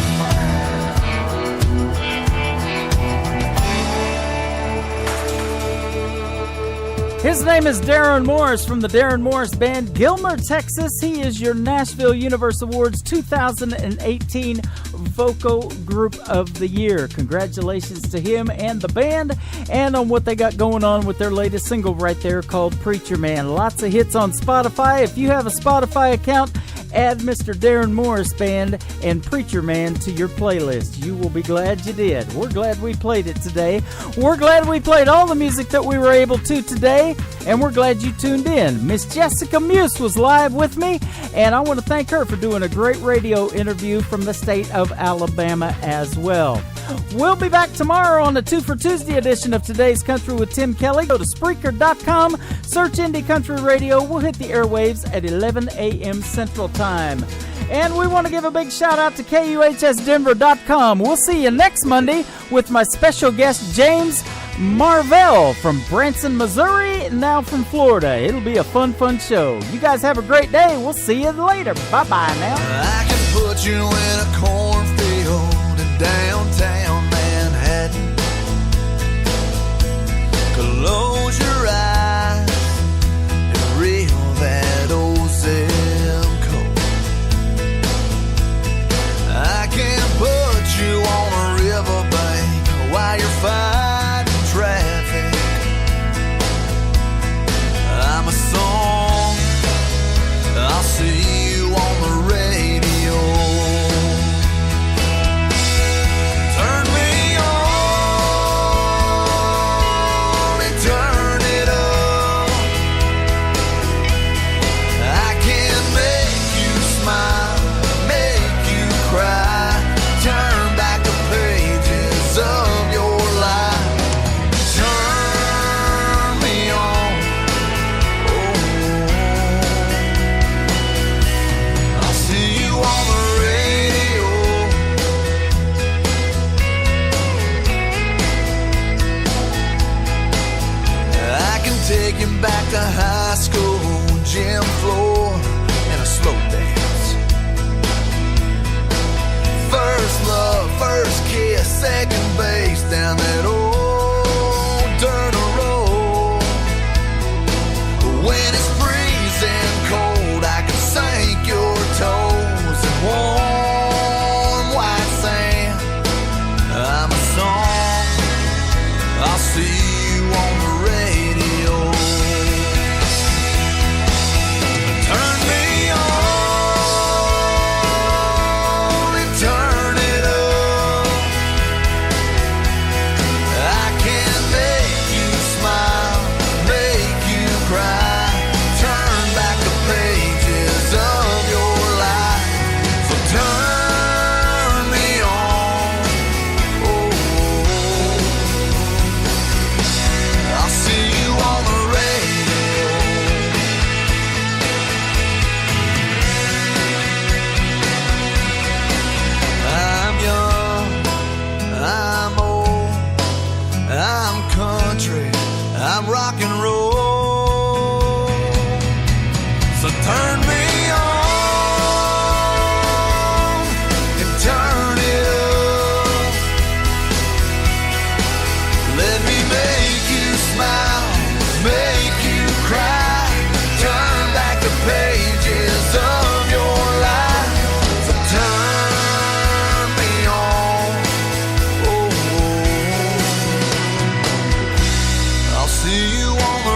His name is Darren Morris from the Darren Morris Band, Gilmer, Texas. He is your Nashville Universe Awards 2018 Vocal Group of the Year. Congratulations to him and the band, and on what they got going on with their latest single right there called Preacher Man. Lots of hits on Spotify. If you have a Spotify account, add Mr. Darren Morris Band and Preacher Man to your playlist. You will be glad you did. We're glad we played it today. We're glad we played all the music that we were able to today, and we're glad you tuned in. Miss Jessica Meuse was live with me, and I want to thank her for doing a great radio interview from the state of Alabama as well. We'll be back tomorrow on the 2 for Tuesday edition of Today's Country with Tim Kelly. Go to Spreaker.com, search Indie Country Radio. We'll hit the airwaves at 11 a.m. Central Time. And we want to give a big shout out to KUHSdenver.com. We'll see you next Monday with my special guest, James Marvell from Branson, Missouri, now from Florida. It'll be a fun show. You guys have a great day. We'll see you later. Bye-bye now. I can put you in a cornfield in downtown Manhattan. Close your eyes and reel that old zip code. I can put you on a riverbank while you're fighting traffic. I'm a song, I'll see you on the radio. Turn me on and turn it up. I can make you smile, make you cry, turn back the pages of your life. Turn me on, oh, I'll see you on the radio. I can take you back to high school, gym floor, and a slow dance. First love, first kiss, second base down that old dirt road. When it's freezing cold, I can sink your toes in warm white sand. I'm a song, I'll see you on the radio. Turn me on and turn it up. I can make you smile, make you cry, turn back the See you on the